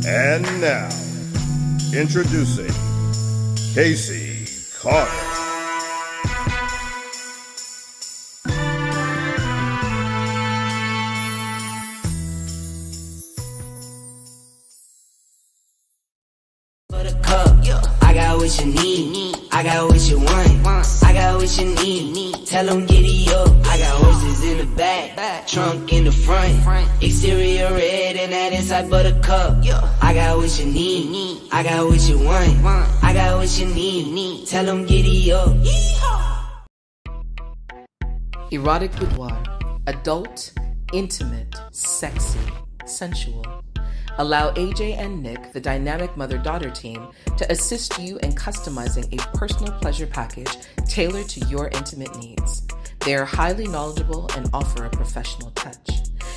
And now, introducing Casey Carter. I got what you need, I got what you want, I got what you need, tell them giddy up. I got horses in the back, trunk in the front, exterior red and that inside buttercup. I got what you need, I got what you want, I got what you need, tell them giddy up. Erotic boudoir, adult, intimate, sexy, sensual. Allow AJ and Nick, the dynamic mother-daughter team, to assist you in customizing a personal pleasure package tailored to your intimate needs. They are highly knowledgeable and offer a professional touch.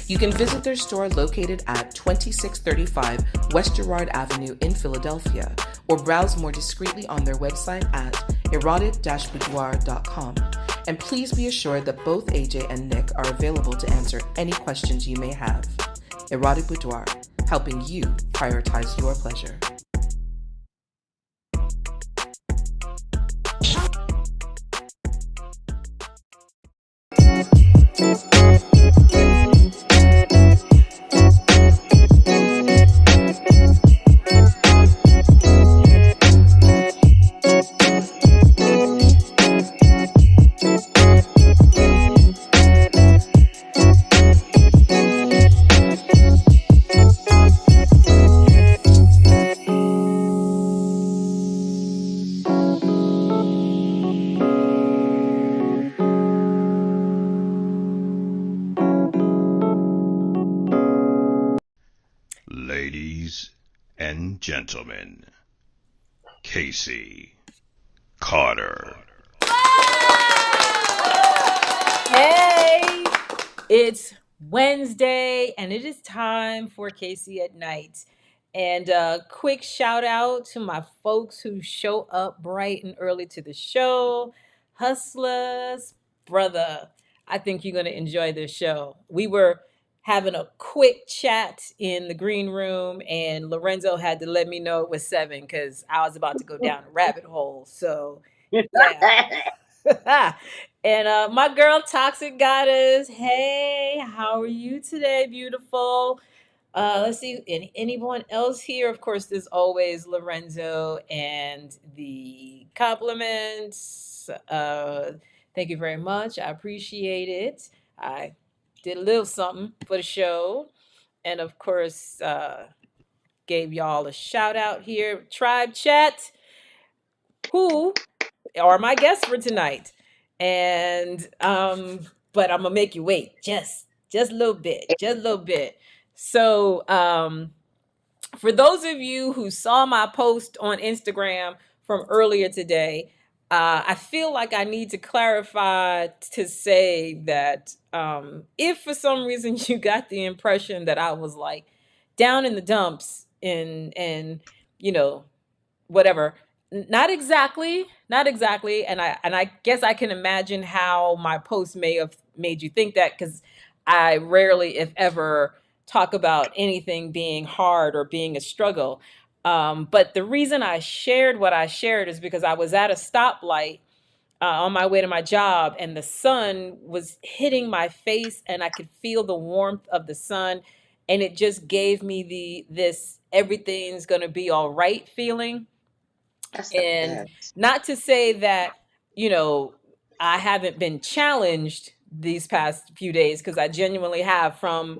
You can visit their store located at 2635 West Girard Avenue in Philadelphia, or browse more discreetly on their website at erotic-boudoir.com. And please be assured that both AJ and Nick are available to answer any questions you may have. Erotic Boudoir, helping you prioritize your pleasure. Ladies and gentlemen, Casey Carter. Hey, it's Wednesday and it is time for Casey at Night. And quick shout out to my folks who show up bright and early to the show. Hustlers, brother, I think you're going to enjoy this show. We were having a quick chat in the green room, and Lorenzo had to let me know it was 7 because I was about to go down a rabbit hole. So, yeah. And my girl, Toxic Goddess. Hey, how are you today, beautiful? Let's see. Anyone else here? Of course, there's always Lorenzo and the compliments. Thank you very much. I appreciate it. I did a little something for the show. And of course, gave y'all a shout out here. Tribechat, who are my guests for tonight. And but I'm gonna make you wait just a little bit, just a little bit. So for those of you who saw my post on Instagram from earlier today, I feel like I need to clarify to say that if for some reason you got the impression that I was like down in the dumps and you know whatever, not exactly, not exactly, and I guess I can imagine how my post may have made you think that, because I rarely, if ever, talk about anything being hard or being a struggle. But the reason I shared what I shared is because I was at a stoplight on my way to my job, and the sun was hitting my face, and I could feel the warmth of the sun, and it just gave me this everything's gonna be all right feeling. That's the And best. not to say that, you know, I haven't been challenged these past few days, because I genuinely have, from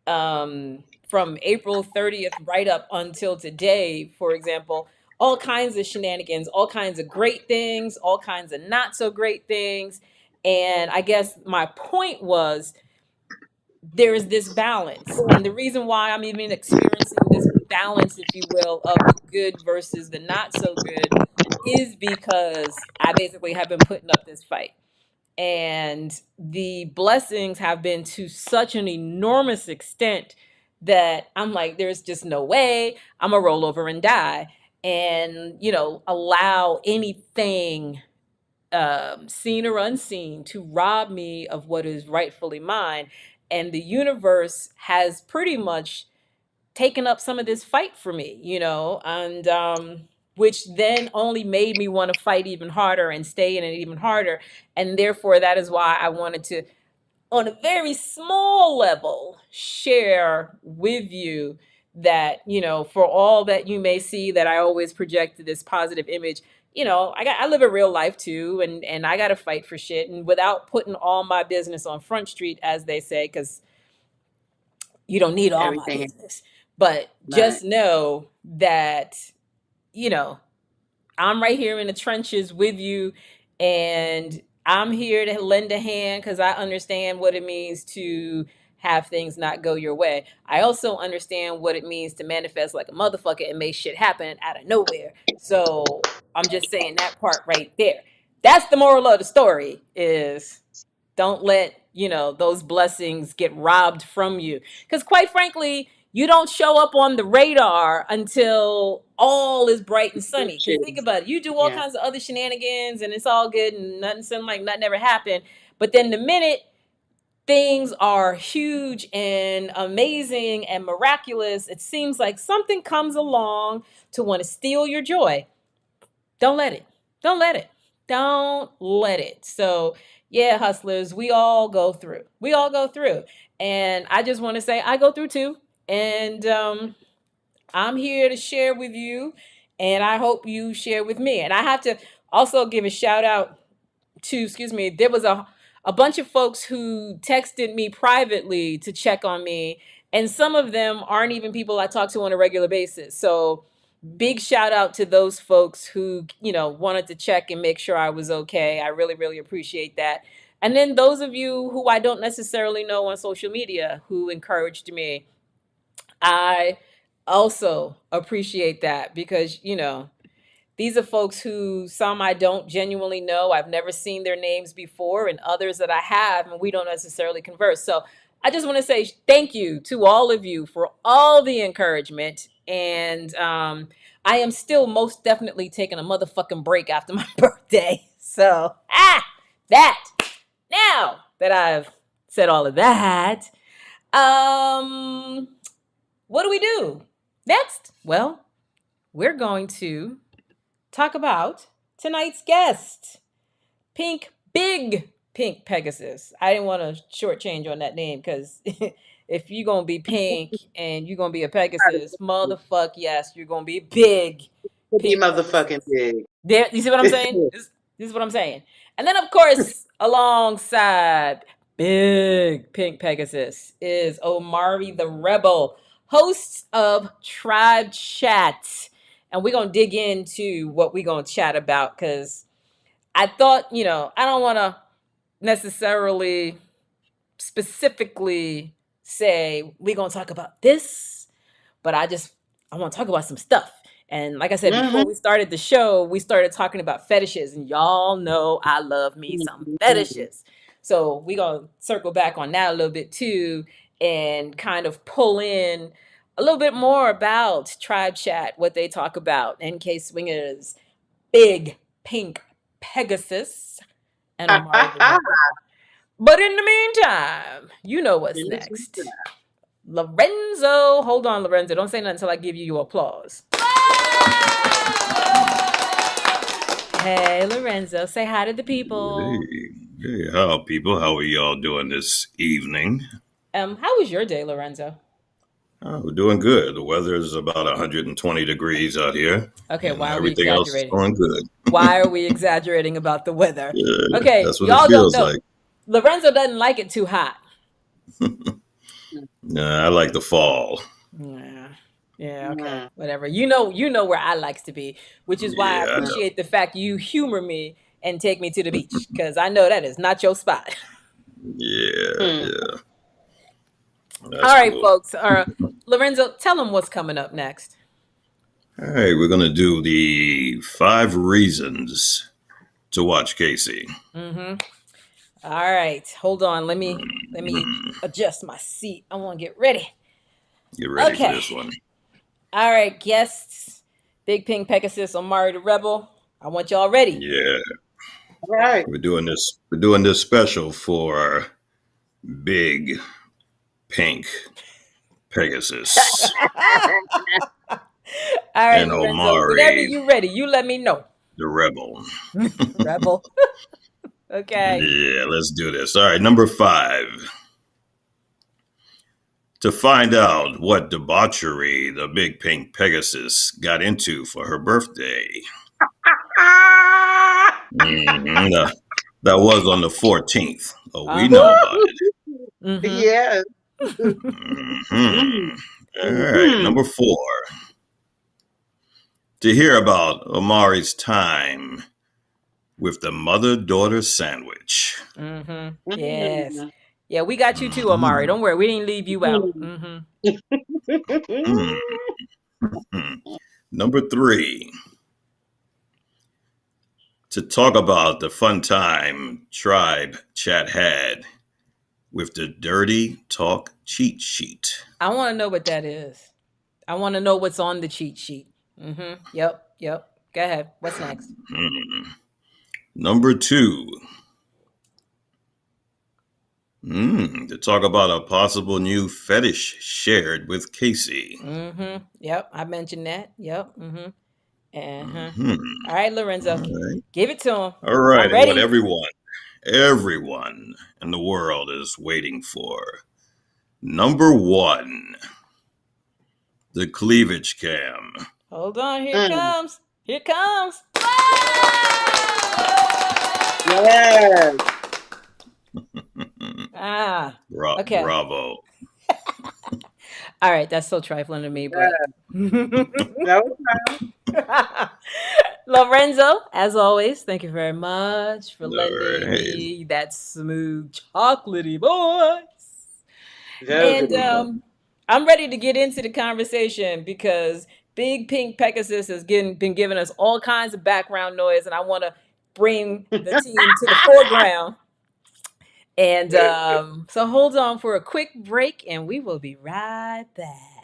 April 30th right up until today, for example, all kinds of shenanigans, all kinds of great things, all kinds of not so great things. And I guess my point was there is this balance. And the reason why I'm even experiencing this balance, if you will, of the good versus the not so good is because I basically have been putting up this fight. And the blessings have been to such an enormous extent that I'm like, there's just no way I'm gonna roll over and die and, allow anything, seen or unseen, to rob me of what is rightfully mine. And the universe has pretty much taken up some of this fight for me, and which then only made me want to fight even harder and stay in it even harder. And therefore, that is why I wanted to, on a very small level, share with you that, for all that you may see that I always project this positive image, I live a real life too, and I got to fight for shit, and without putting all my business on Front Street, as they say, because you don't need all my Everything. business. But Right. just know that, you know, I'm right here in the trenches with you, and I'm here to lend a hand because I understand what it means to have things not go your way. I also understand what it means to manifest like a motherfucker and make shit happen out of nowhere. So I'm just saying that part right there. That's the moral of the story is don't let, those blessings get robbed from you. Because quite frankly, you don't show up on the radar until all is bright and sunny. Because think about it, you do all Yeah. kinds of other shenanigans and it's all good and nothing seems like nothing ever happened. But then the minute things are huge and amazing and miraculous, it seems like something comes along to want to steal your joy. Don't let it. Don't let it. Don't let it. So, yeah, hustlers, we all go through. We all go through. And I just want to say I go through too. And I'm here to share with you. And I hope you share with me. And I have to also give a shout out to, there was a bunch of folks who texted me privately to check on me. And some of them aren't even people I talk to on a regular basis. So, big shout out to those folks who, wanted to check and make sure I was okay. I really, really appreciate that. And then those of you who I don't necessarily know on social media who encouraged me, I also appreciate that because, these are folks who some I don't genuinely know. I've never seen their names before, and others that I have, and we don't necessarily converse. So I just want to say thank you to all of you for all the encouragement. And I am still most definitely taking a motherfucking break after my birthday. So, that. Now that I've said all of that, what do we do next? Well, we're going to talk about tonight's guest, Big Pink Pegasus. I didn't want to shortchange on that name because if you're going to be pink and you're going to be a Pegasus, motherfuck yes, you're going to be big Be Pink motherfucking Pegasus. big. There, you see what I'm saying? This is what I'm saying. And then, of course, alongside Big Pink Pegasus is Omari the Rebel, host of Tribechat. And we're going to dig into what we're going to chat about because I thought, I don't want to necessarily specifically say we're going to talk about this, but I want to talk about some stuff. And like I said, before we started the show, we started talking about fetishes, and y'all know I love me some fetishes. So we're going to circle back on that a little bit too and kind of pull in a little bit more about Tribechat, what they talk about, NK Swingers, Big Pink Pegasus, and Omari the Rebel. But in the meantime, you know what's next. Lorenzo, hold on, Lorenzo. Don't say nothing until I give you your applause. Hey, Lorenzo, say hi to the people. Hey, how people? How are y'all doing this evening? How was your day, Lorenzo? Oh, we're doing good. The weather is about 120 degrees out here. Okay, And why are we everything else is exaggerating? going good. Why are we exaggerating about the weather? Yeah, Okay, that's what it y'all don't feels know. like. Lorenzo doesn't like it too hot. Nah, I like the fall. Yeah, okay. Whatever. You know where I likes to be, which is why I Yeah, I know. appreciate the fact you humor me and take me to the beach, because I know that is not your spot. Yeah. That's All right, cool. folks. Lorenzo, tell them what's coming up next. All right, we're going to do the 5 reasons to watch Casey. All right. Hold on. Let me adjust my seat. I want to get ready. Get ready for Okay. this one. All right, guests. Big Pink Pegasus, Omari the Rebel. I want y'all ready. Yeah. All right. We're doing this special for Big Pink Pegasus, All right, and Lorenzo. Whenever Omari, you're ready, you let me know. the rebel. Rebel. Okay. Yeah, let's do this. All right, number 5. To find out what debauchery the big pink Pegasus got into for her birthday. Mhm, that was on the 14th. Oh, we know Uh-huh. about it. Mm-hmm. Yes. Mhm. All right, number 4. To hear about Omari's time with the mother-daughter sandwich. Mm-hmm. Yes. Yeah, we got you too, Omari. Mhm. Don't worry, we didn't leave you out. Mm-hmm. Mhm. Number 3. To talk about the fun time Tribechat had with the dirty talk cheat sheet. I want to know what that is. I want to know what's on the cheat sheet. Mm-hmm. Yep. Yep. Go ahead. What's next? Hmm. Number 2. To talk about a possible new fetish shared with Casey. Mm-hmm. Yep. I mentioned that. Yep. Mm-hmm. Uh-huh. Hmm. All right, Lorenzo. All right. Give it to him. All right. I'm And what ready. everyone in the world is waiting for. Number 1, the cleavage cam. Hold on. Here it comes. Here it comes. Yes. Ah. Okay. Bravo. All right. That's so trifling to me, but That was Lorenzo, as always, thank you very much for All lending right. me that smooth, chocolatey voice. very And good. I'm ready to get into the conversation because Big Pink Pegasus has been giving us all kinds of background noise, and I want to bring the team to the foreground. And so hold on for a quick break, and we will be right back.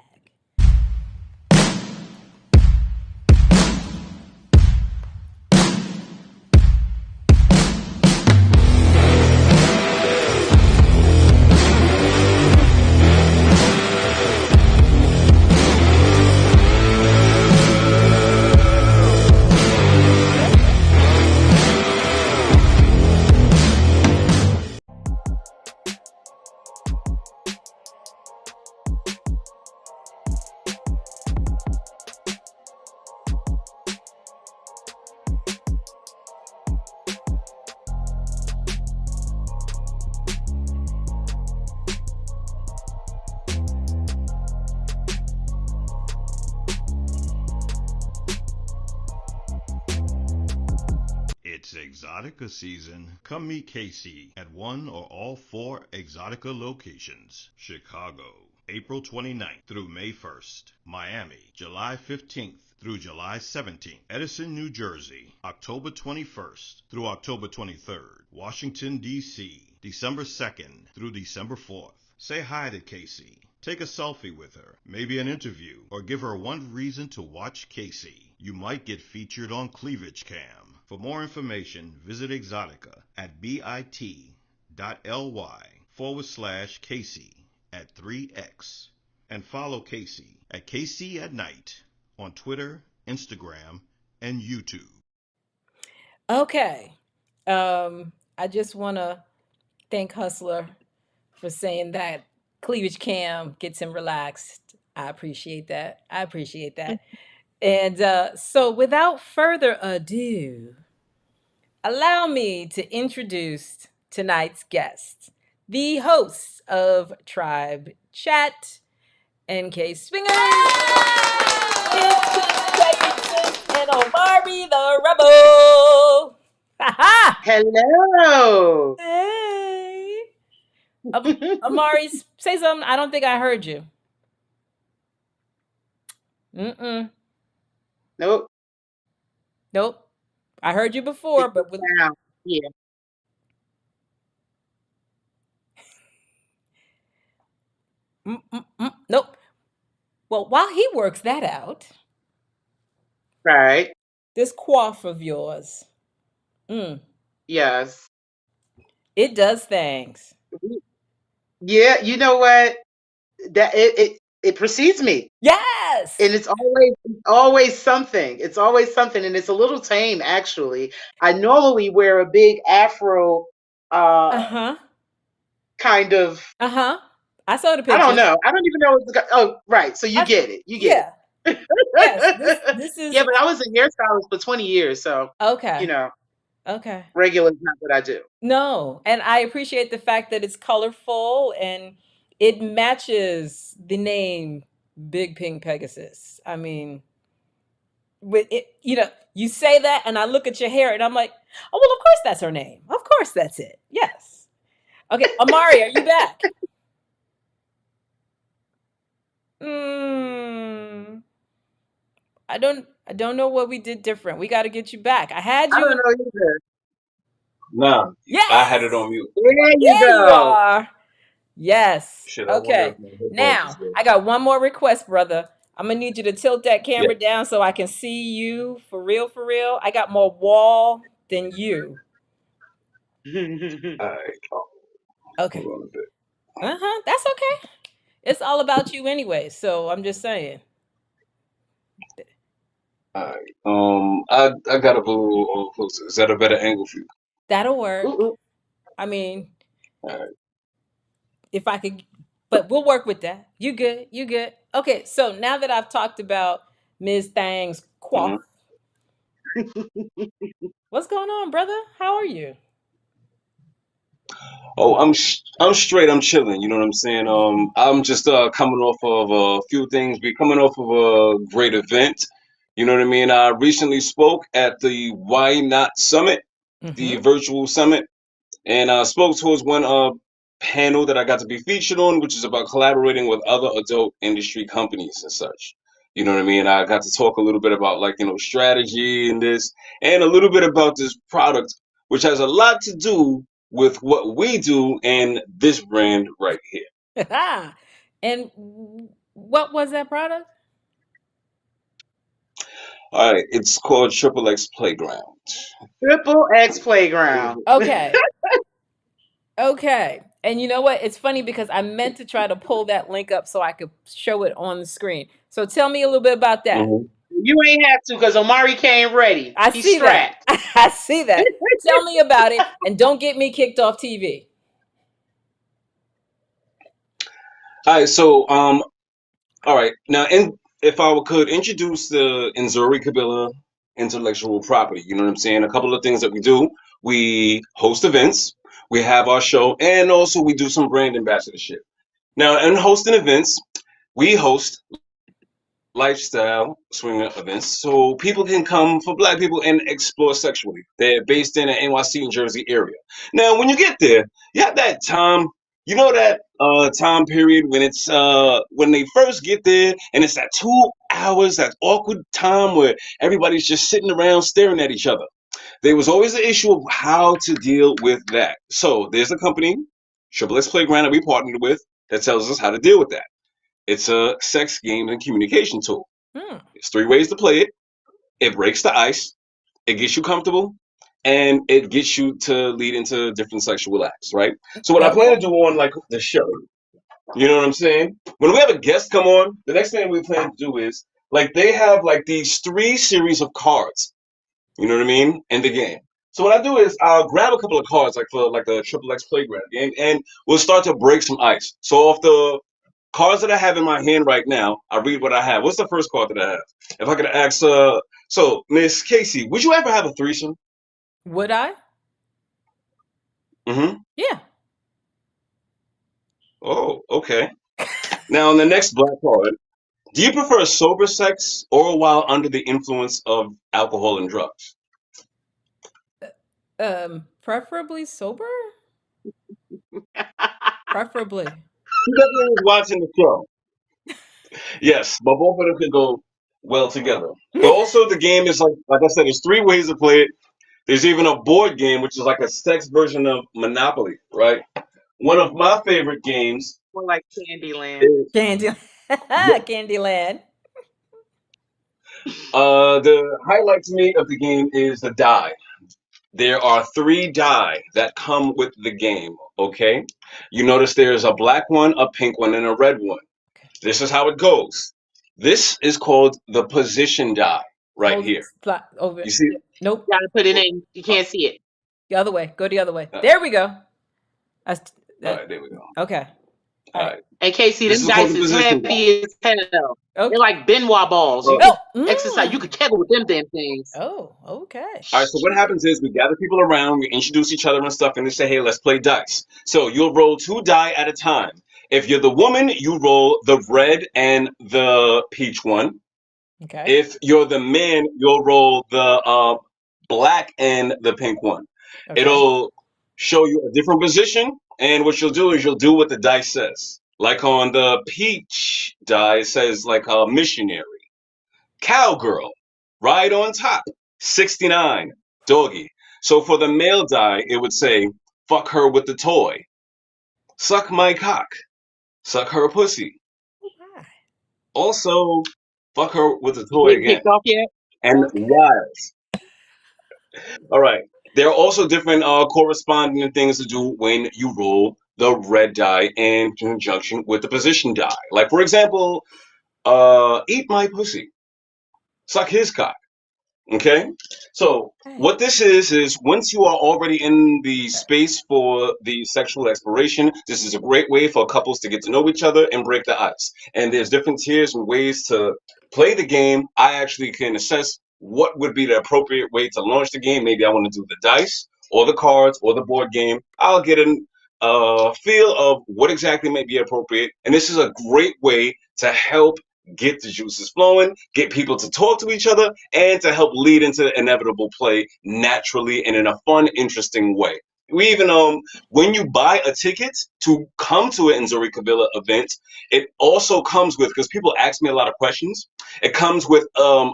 It's Exotica season. Come meet Casey at one or all 4 Exotica locations. Chicago, April 29th through May 1st. Miami, July 15th through July 17th. Edison, New Jersey, October 21st through October 23rd. Washington, D.C., December 2nd through December 4th. Say hi to Casey. Take a selfie with her, maybe an interview, or give her one reason to watch Casey. You might get featured on Cleavage Cam. For more information, visit Exotica at bit.ly/Casey at 3x and follow Casey at CaseyAtNight on Twitter, Instagram, and YouTube. Okay. I just want to thank Hustler for saying that cleavage cam gets him relaxed. I appreciate that. I appreciate that. And so, without further ado, allow me to introduce tonight's guest, the host of Tribe Chat, N.K. Swingers, and Omari the Rebel. Ha ha! Hello. Hey. Amari, say something. I don't think I heard you. Mm-mm. Nope. Nope. I heard you before, but with Wow. Yeah. nope. Well, while he works that out, Right. this coif of yours, mm, Yes. it does things. Yeah. You know what? That it it precedes me. Yes. And it's always something. It's always something, and it's a little tame actually. I normally wear a big afro, Uh-huh. kind of. Uh-huh. I saw the I don't pictures. know. I don't even know what's oh, right. So you I, get it. You get yeah. it. Yes. This Yeah, is but I was a hairstylist for 20 years, so you okay. know, Okay. regular is not what I do. No, and I appreciate the fact that it's colorful and it matches the name Big Pink Pegasus. I mean, with it, you say that and I look at your hair and I'm like, oh, well, of course that's her name. Of course that's it. Yes. Okay, Omari, are you back? Mm, I don't know what we did different. We got to get you back. I had I don't you. know either. Nah, I had it Yes. on mute. There you There you go. are. Yes. Shit, I wonder Okay. if my headphones is Now, good. I got one more request, brother. I'm gonna need you to tilt that Yeah. camera down so I can see you for real, for real. I got more wall than you. All right. Oh, Okay. hold on a bit. Uh-huh. That's okay. It's all about you anyway, so I'm just saying. All right. I got a little closer. Is that a better angle for you? That'll Ooh, work. ooh. I mean, All right. if I could, but we'll work with that. You good? You good? Okay, so now that I've talked about Ms. Thang's Mm-hmm. quaff, what's going on, brother? How are you? Oh, I'm straight. I'm chilling. You know what I'm saying? I'm just coming off of a few things. We coming off of a great event. You know what I mean? I recently spoke at the Why Not Summit, the Mm-hmm. virtual summit. And I spoke towards one panel that I got to be featured on, which is about collaborating with other adult industry companies and such. You know what I mean? I got to talk a little bit about strategy and this, and a little bit about this product, which has a lot to do with what we do and this brand right here. And what was that product? All right, it's called Triple X Playground. Triple X Playground. Okay. Okay. And you know what? It's funny because I meant to try to pull that link up so I could show it on the screen. So tell me a little bit about that. Mhm. You ain't have to because Omari came ready. I He's see that. strapped. I see that. Tell me about it and don't get me kicked off TV. All right, so all right. Now, if I could introduce the Nzuri Kabila intellectual property, you know what I'm saying? A couple of things that we do. We host events, we have our show, and also we do some brand ambassadorship. Now, in hosting events, we host lifestyle swinger events so people can come for black people and explore sexually. They're based in the NYC and Jersey area. Now, when you get there, you have that time, that time period when it's when they first get there and it's that 2 hours, that awkward time where everybody's just sitting around staring at each other. There was always the issue of how to deal with that. So there's a company, Triple X Playground, that we partnered with that tells us how to deal with that. It's a sex games and communication tool. Hmm. There's 3 ways to play it. It breaks the ice, it gets you comfortable, and it gets you to lead into different sexual acts, right? So what I plan to Okay. do on the show, you know what I'm saying? When we have a guest come on, the next thing we plan to do is they have these 3 series of cards, you know what I mean, in the game. So what I do is I'll grab a couple of cards for the Triple X Playground game, and we'll start to break some ice. So off the cards that I have in my hand right now, I read what I have. What's the first card that I have? If I could ask, so Miss Casey, would you ever have a threesome? Would I? Mm-hmm. Yeah. Oh, okay. Now on the next black card, do you prefer sober sex or while under the influence of alcohol and drugs? Preferably sober? Preferably. Who definitely was watching the show? Yes, but both of them could go well together. But also the game is like I said, there's 3 ways to play it. There's even a board game, which is like a sex version of Monopoly, right? One of my favorite games More like Candyland. is Candy Candyland. the highlight to me of the game is the die. There are 3 die that come with the game, okay? You notice there's a black one, a pink one, and a red one. This is how it goes. This is called the position die right Hold here. over. You see? Nope. Gotta put it in. You can't see it. The other way. Go the other way. There we go. All right, there we go. Okay. All right. And Casey, This them is called dice the is position heavy as hell. Okay. They're like Benoit balls. You Oh. can exercise. You could kegel with them damn things. Oh, okay. All right, so what happens is we gather people around, we introduce each other and stuff, and they say, hey, let's play dice. So you'll roll 2 die at a time. If you're the woman, you roll the red and the peach one. Okay. If you're the man, you'll roll the black and the pink one. Okay. It'll show you a different position, and what you'll do is you'll do what the dice says. Like on the peach die, it says like a missionary. Cowgirl, right on top, 69, doggy. So for the male die, it would say, fuck her with the toy. Suck my cock. Suck her pussy. Hi. Also, fuck her with the toy You again. kicked off yet? And Okay. wiles. All right. There are also different corresponding things to do when you roll the red die in conjunction with the position die. Like, for example, eat my pussy. Suck his cock. Okay? So, what this is once you are already in the space for the sexual exploration, this is a great way for couples to get to know each other and break the ice. And there's different tiers and ways to play the game. I actually can assess what would be the appropriate way to launch the game. Maybe I want to do the dice or the cards or the board game. I'll get a feel of what exactly may be appropriate. And this is a great way to help get the juices flowing, get people to talk to each other, and to help lead into inevitable play naturally and in a fun, interesting way. We even when you buy a ticket to come to an Nzuri Kabila event, it also comes with, because people ask me a lot of questions, it comes with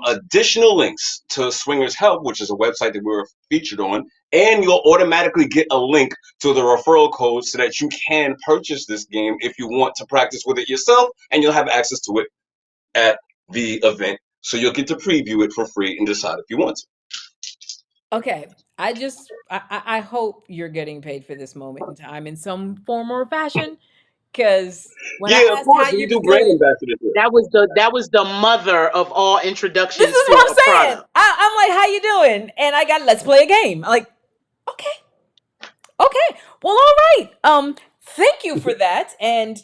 additional links to Swingers Help, which is a website that we're featured on, and you'll automatically get a link to the referral code so that you can purchase this game if you want to practice with it yourself, and you'll have access to it at the event, so you'll get to preview it for free and decide if you want to. Okay. I hope you're getting paid for this moment in time in some form or fashion. Because when I Of asked course, how we you do was brand doing, ambassadorship. That was the mother of all this introductions is to what I'm a saying. product. I'm like, how you doing? And I got, let's play a game. I'm like, okay. Well, all right. Thank you for that. And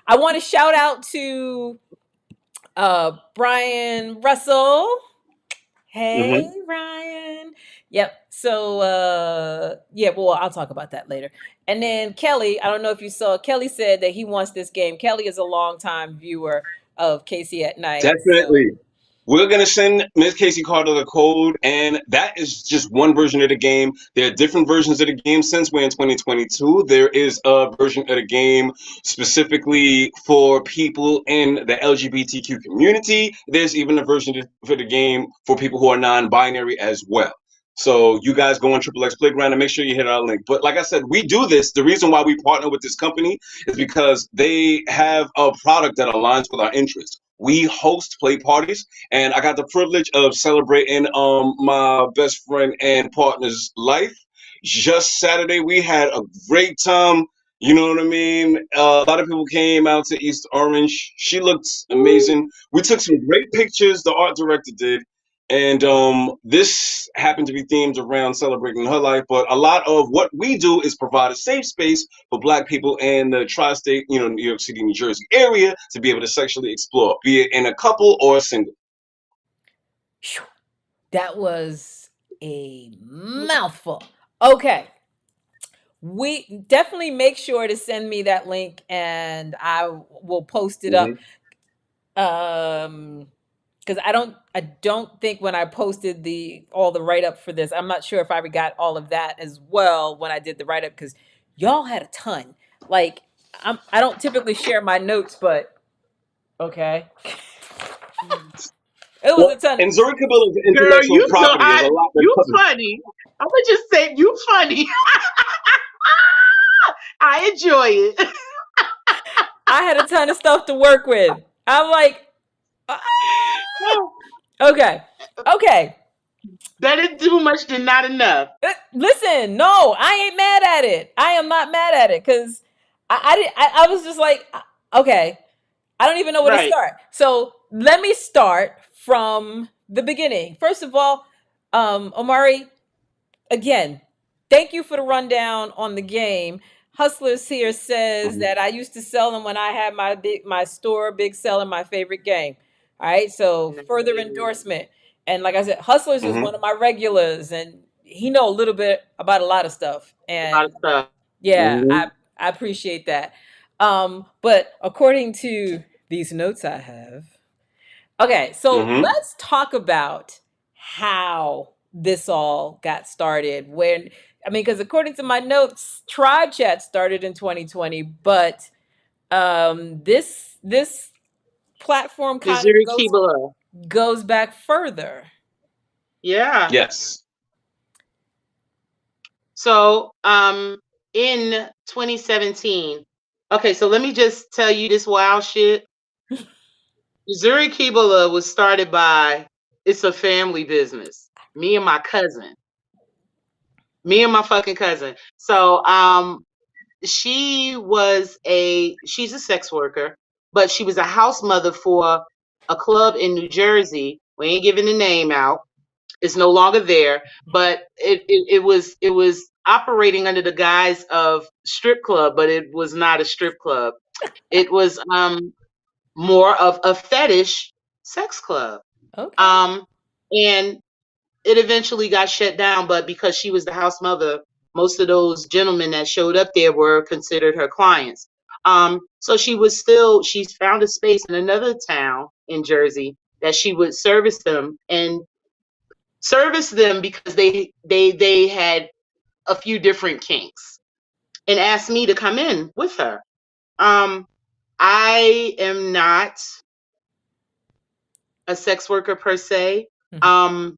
I want to shout out to Brian Russell. Hey, Ryan. Yep. So yeah, well, I'll talk about that later. And then Kelly, I don't know if you saw, Kelly said that he wants this game. Kelly is a longtime viewer of Casey at Night. Definitely. We're going to send Ms. Casey Carter the code, and that is just one version of the game. There are different versions of the game since we're in 2022. There is a version of the game specifically for people in the LGBTQ community. There's even a version for the game for people who are non-binary as well. So you guys go on Triple X Playground and make sure you hit our link. But like I said, we do this. The reason why we partner with this company is because they have a product that aligns with our interests. We host play parties, and I got the privilege of celebrating my best friend and partner's life. Just Saturday, we had a great time. You know what I mean? A lot of people came out to East Orange. She looked amazing. We took some great pictures. The art director did. And this happened to be themed around celebrating her life. But a lot of what we do is provide a safe space for Black people in the tri-state, New York City, New Jersey area to be able to sexually explore, be it in a couple or a single. That was a mouthful. Okay. We definitely make sure to send me that link, and I will post it up. Because I don't think when I posted all the write-up for this, I'm not sure if I got all of that as well when I did the write-up, because y'all had a ton. Like, I don't typically share my notes, but okay. It was a ton. And Nzuri Kabila's Girl, intellectual you so property is a lot. you funny. I'm gonna just say you funny. I enjoy it. I had a ton of stuff to work with. I'm like, okay. Better too much than not enough. Listen, no, I ain't mad at it. I am not mad at it, because I was just like, okay. I don't even know where to Right. start. So let me start from the beginning. First of all, Omari, again, thank you for the rundown on the game. Hustlers here says Mhm. that I used to sell them when I had my store big selling my favorite game. All right, so further Nice. endorsement. And like I said, Hustlers is Mhm. one of my regulars, and he know a little bit about a lot of stuff. A lot of And stuff. yeah, Mhm. I appreciate that. But according to these notes I have, okay, so Mhm. let's talk about how this all got started. When I mean, because according to my notes, Tribechat started in 2020, but this platform kind of Nzuri Kabila. goes back further. Yeah. Yes. So, in 2017, okay, so let me just tell you this wild shit. Nzuri Kabila was started by, it's a family business. Me and my cousin. Me and my fucking cousin. So, she's a sex worker, but she was a house mother for a club in New Jersey. We ain't giving the name out. It's no longer there, but it was operating under the guise of strip club, but it was not a strip club. It was more of a fetish sex club. Okay. Um, and it eventually got shut down, but because she was the house mother, most of those gentlemen that showed up there were considered her clients. So she's found a space in another town in Jersey that she would service them because they had a few different kinks and asked me to come in with her. Um, I am not a sex worker per se. Mhm. Um,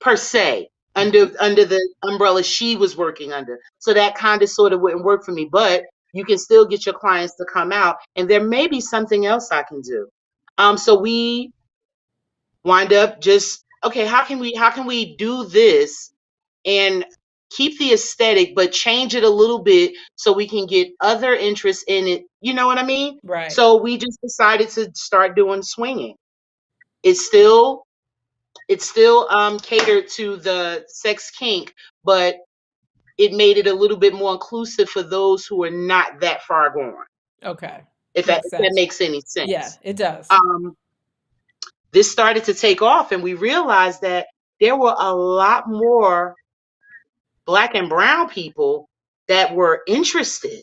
per se under the umbrella she was working under. So that kind of sort of wouldn't work for me. But you can still get your clients to come out, and there may be something else I can do. So we wind up just okay. How can we do this and keep the aesthetic, but change it a little bit so we can get other interests in it? You know what I mean? Right. So we just decided to start doing swinging. It's still catered to the sex kink, but it made it a little bit more inclusive for those who are not that far gone. Okay. If Makes that sense. makes any Yeah, sense. it does. Um, this started to take off, and we realized that there were a lot more Black and brown people that were interested,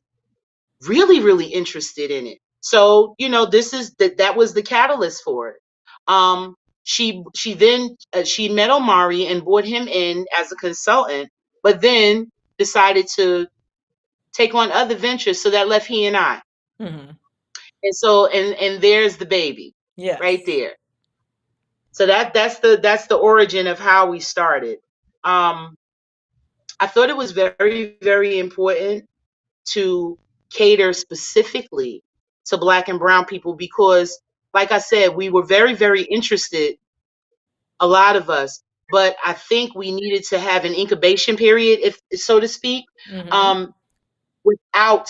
really, really interested in it. So, that was the catalyst for it. She then she met Omari and brought him in as a consultant, but then decided to take on other ventures. So that left he and I. Hmm. And so and there's the baby right Yes. there. So that's the origin of how we started. Um, I thought it was very, very important to cater specifically to Black and brown people because, like I said, we were very, very interested, a lot of us, but I think we needed to have an incubation period, if so to speak, Hmm. um, without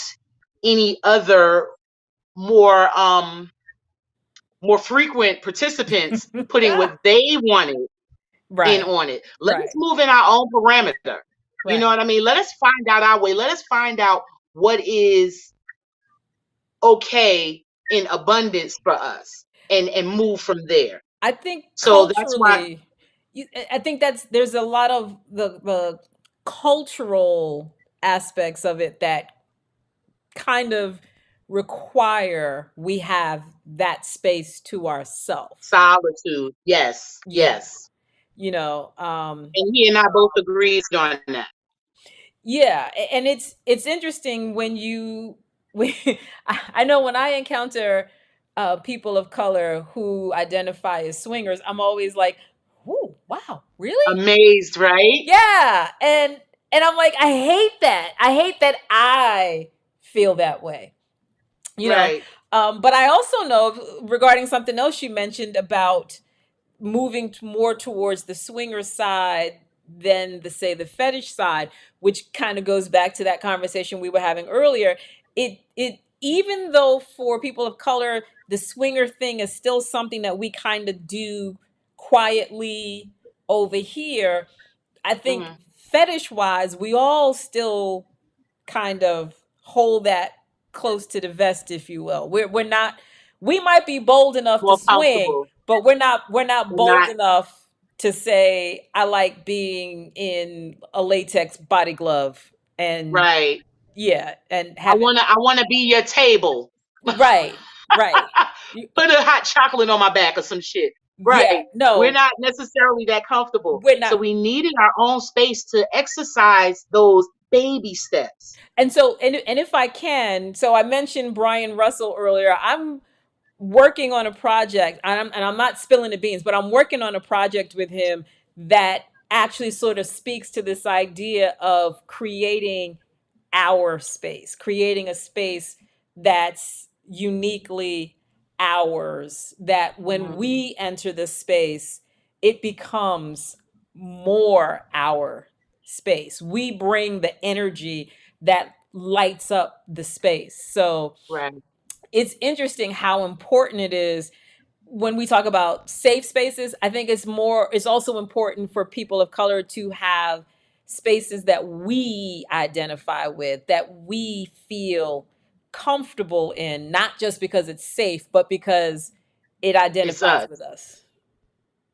any other more more frequent participants putting what they wanted in Right. on it. Let us Right. move in our own parameter. You know Right. what I mean? Let us find out our way. Let us find out what is okay in abundance for us and move from there. I think So that's why culturally, I think there's a lot of the cultural aspects of it that kind of require we have that space to ourselves. solitude, yes, Yeah. yes. You know, And he and I both agreed on that. yeah, and it's interesting when you we I know when I encounter people of color who identify as swingers, I'm always like, "Ooh, wow, really?" Amazed, right? Yeah, and I'm like, I hate that. I hate that I feel that way. You know, Right. but I also know regarding something else you mentioned about moving more towards the swinger side than the say the fetish side, which kind of goes back to that conversation we were having earlier. It even though for people of color, the swinger thing is still something that we kind of do quietly over here, I think Mhm. fetish wise, we all still kind of hold that close to the vest, if you will. We're not, we might be bold enough to More swing, comfortable. but we're not We're bold not enough to say I like being in a latex body glove and right. yeah, and I having wanna I wanna be your table. right, right. You- Put a hot chocolate on my back or some shit. Yeah, Right. We're no, not necessarily that comfortable. we're So not. we needed our own space to exercise those baby steps. And so, and if I can, so I mentioned Brian Russell earlier. I'm working on a project, and I'm not spilling the beans, but I'm working on a project with him that actually sort of speaks to this idea of creating our space, creating a space that's uniquely ours, that when Mhm. we enter the space, it becomes more our space. We bring the energy that lights up the space. So Right. it's interesting how important it is when we talk about safe spaces. I think it's also important for people of color to have spaces that we identify with, that we feel comfortable in, not just because it's safe, but because it It's identifies us. with us.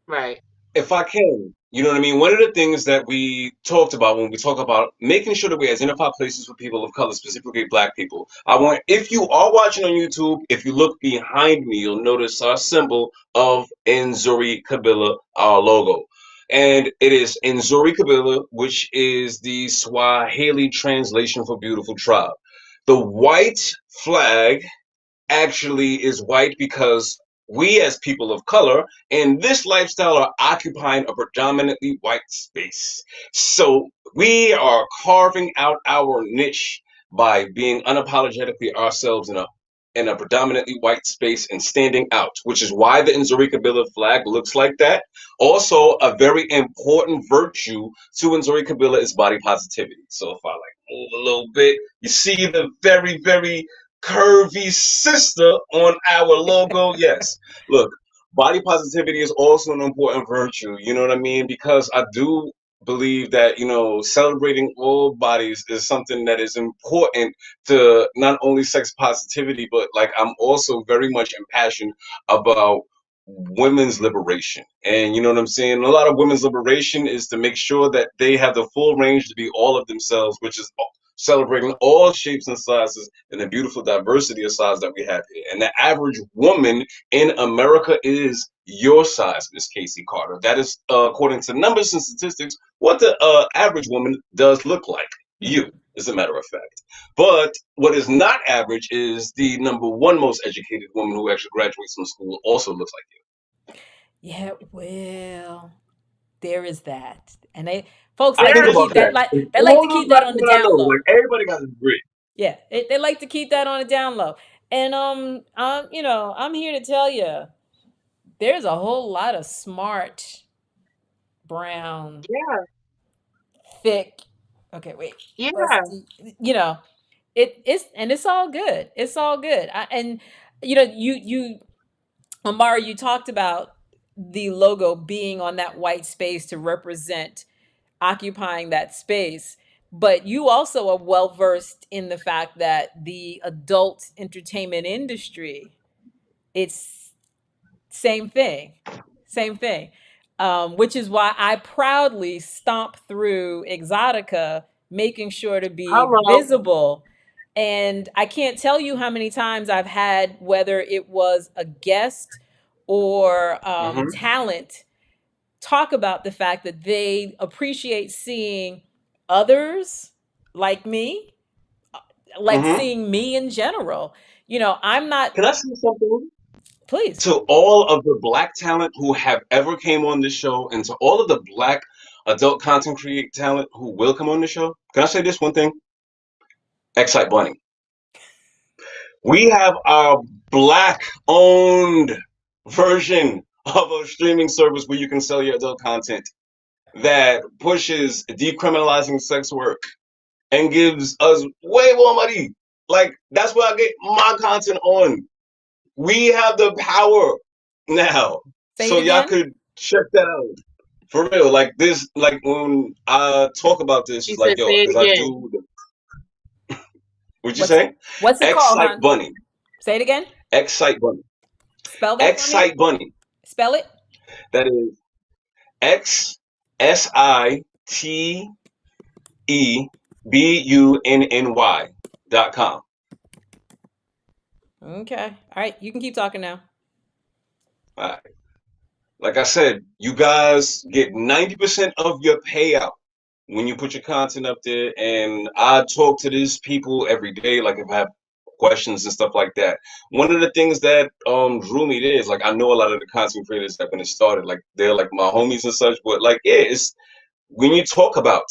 Right. If I can, you know what I mean? One of the things that we talked about when we talk about making sure that we identify places for people of color, specifically black people, I want, if you are watching on YouTube, if you look behind me, you'll notice our symbol of Nzuri Kabila, our logo. And it is Nzuri Kabila, which is the Swahili translation for beautiful tribe. The white flag actually is white because we as people of color in this lifestyle are occupying a predominantly white space. So we are carving out our niche by being unapologetically ourselves in a predominantly white space and standing out, which is why the Nzuri Kabila flag looks like that. Also, a very important virtue to Nzuri Kabila is body positivity. So if I like move a little bit, you see the very, very curvy sister on our logo. Yes. Look, body positivity is also an important virtue. You know what I mean? Because I do believe that, celebrating all bodies is something that is important to not only sex positivity, but like I'm also very much impassioned about women's liberation. And you know what I'm saying? A lot of women's liberation is to make sure that they have the full range to be all of themselves, which is celebrating all shapes and sizes and the beautiful diversity of size that we have here. And the average woman in America is your size, Miss Casey Carter. That is, according to numbers and statistics, what the average woman does look like. You, Hmm. as a matter of fact. But what is not average is the number one most educated woman who actually graduates from school also looks like Yeah, well, there is that. And folks you. I like There think to is about keep that that. that. like And they like to all the keep that black on the women I down know, low. like everybody got a degree. Yeah, they like to keep that on the down low. And I'm here to tell you, there's a whole lot of smart, brown, Yeah. thick. Okay, wait, Yeah. busty. It's all good. It's all good. And you Omari, you talked about the logo being on that white space to represent occupying that space. But you also are well versed in the fact that the adult entertainment industry, it's same thing, same thing. Which is why I proudly stomp through Exotica, making sure to be Hello. visible. And I can't tell you how many times I've had, whether it was a guest or Mm-hmm. talent, talk about the fact that they appreciate seeing others like me, like Mm-hmm. seeing me in general. I'm not, Can I say something? please. To all of the black talent who have ever came on this show and to all of the black adult content create talent who will come on the show, can I say this one thing? Excite Bunny. We have our black owned version of a streaming service where you can sell your adult content that pushes decriminalizing sex work and gives us way more money Like that's where I get my content on. We have the power now, Say it so y'all again. could check that out. For real, like this, like when I talk about this, She it's like said, yo, say it because I again. do. What'd you What's say? what's it called, Excite hon? Bunny. Say it again. Excite Bunny. Spell that for me. Excite Bunny. Spell it. That is XSITEBUNNY.com. Okay. All right. You can keep talking now. All right. Like I said, you guys get 90% of your payout when you put your content up there. And I talk to these people every day, like if I have questions and stuff like that. One of the things that drew me there is like I know a lot of the content creators that when it started, like they're like my homies and such, but like yeah, it's when you talk about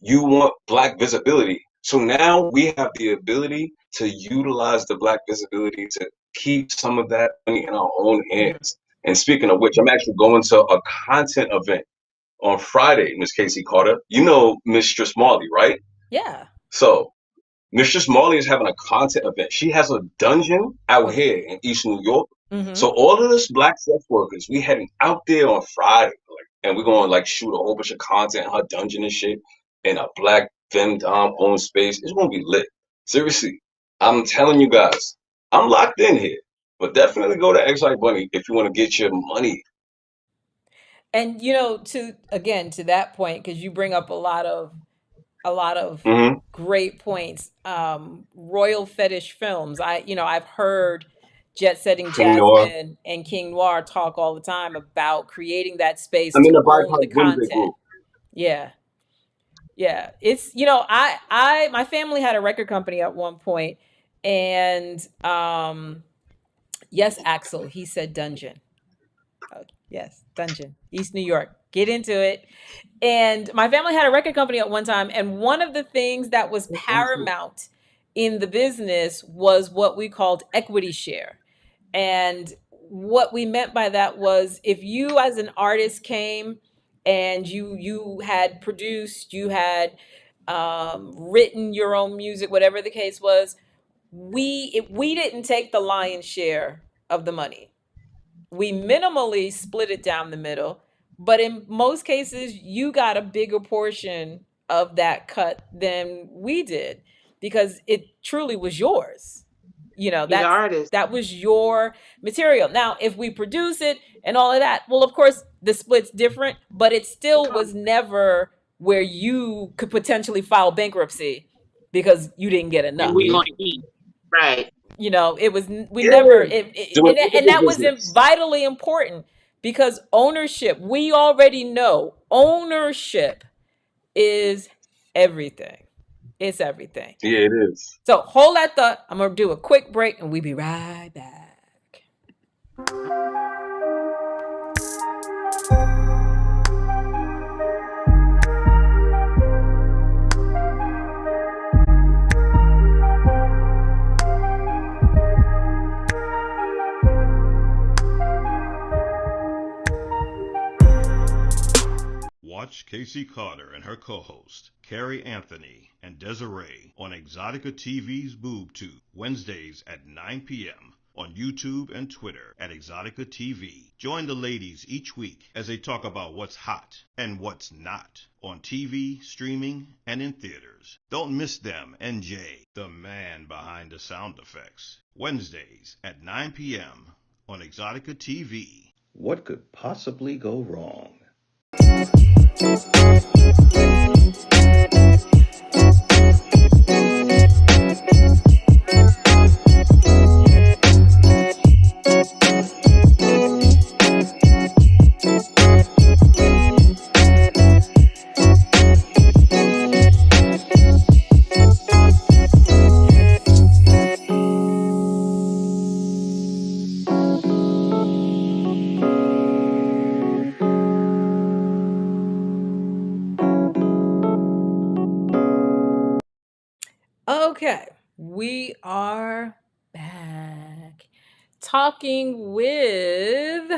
you want black visibility. So now we have the ability to utilize the black visibility to keep some of that money in our own Mhm. hands. And speaking of which, I'm actually going to a content event on Friday, Miss Casey Carter. You know Mistress Marley, right? Yeah. So Mistress Marley is having a content event. She has a dungeon out Okay. here in East New York. Mm-hmm. So all of us black sex workers, we heading out there on Friday, like, and we're gonna like shoot a whole bunch of content in her dungeon and shit in a black femdom owned space. It's gonna be lit. Seriously, I'm telling you guys, I'm locked in here. But definitely go to Excite Bunny if you want to get your money. And to that point, because you bring up a lot of Mm-hmm. great points. Royal Fetish Films. I've heard Jet Setting King Noir. Jasmine and King Noir talk all the time about creating that space I'm in to the own the BIPOC Wednesday content. group. Yeah. Yeah. I my family had a record company at one point, and yes, Axel, he said dungeon. Oh, yes, dungeon. East New York. Get into it. And my family had a record company at one time, and one of the things that was paramount in the business was what we called equity share. And what we meant by that was if you as an artist came and you had produced, you had written your own music, whatever the case was, we didn't take the lion's share of the money. We minimally split it down the middle, but in most cases you got a bigger portion of that cut than we did because it truly was yours. Be the artist. That was your material. Now if we produce it and all of that, well, of course the split's different, but it still was never where you could potentially file bankruptcy because you didn't get And we enough. gonna eat. Right. It was we Yeah, never doing and everything that was business. vitally important because ownership, we already know ownership is everything. It's everything. Yeah, it is. So hold that thought. I'm gonna do a quick break and we'll be right back. Watch Casey Carter and her co-host, Carrie Anthony and Desiree on Exotica TV's BoobTube, Wednesdays at 9 p.m. on YouTube and Twitter at Exotica TV. Join the ladies each week as they talk about what's hot and what's not on TV, streaming, and in theaters. Don't miss them, NJ, the man behind the sound effects. Wednesdays at 9 p.m. on Exotica TV. What could possibly go wrong? Okay, we are back talking with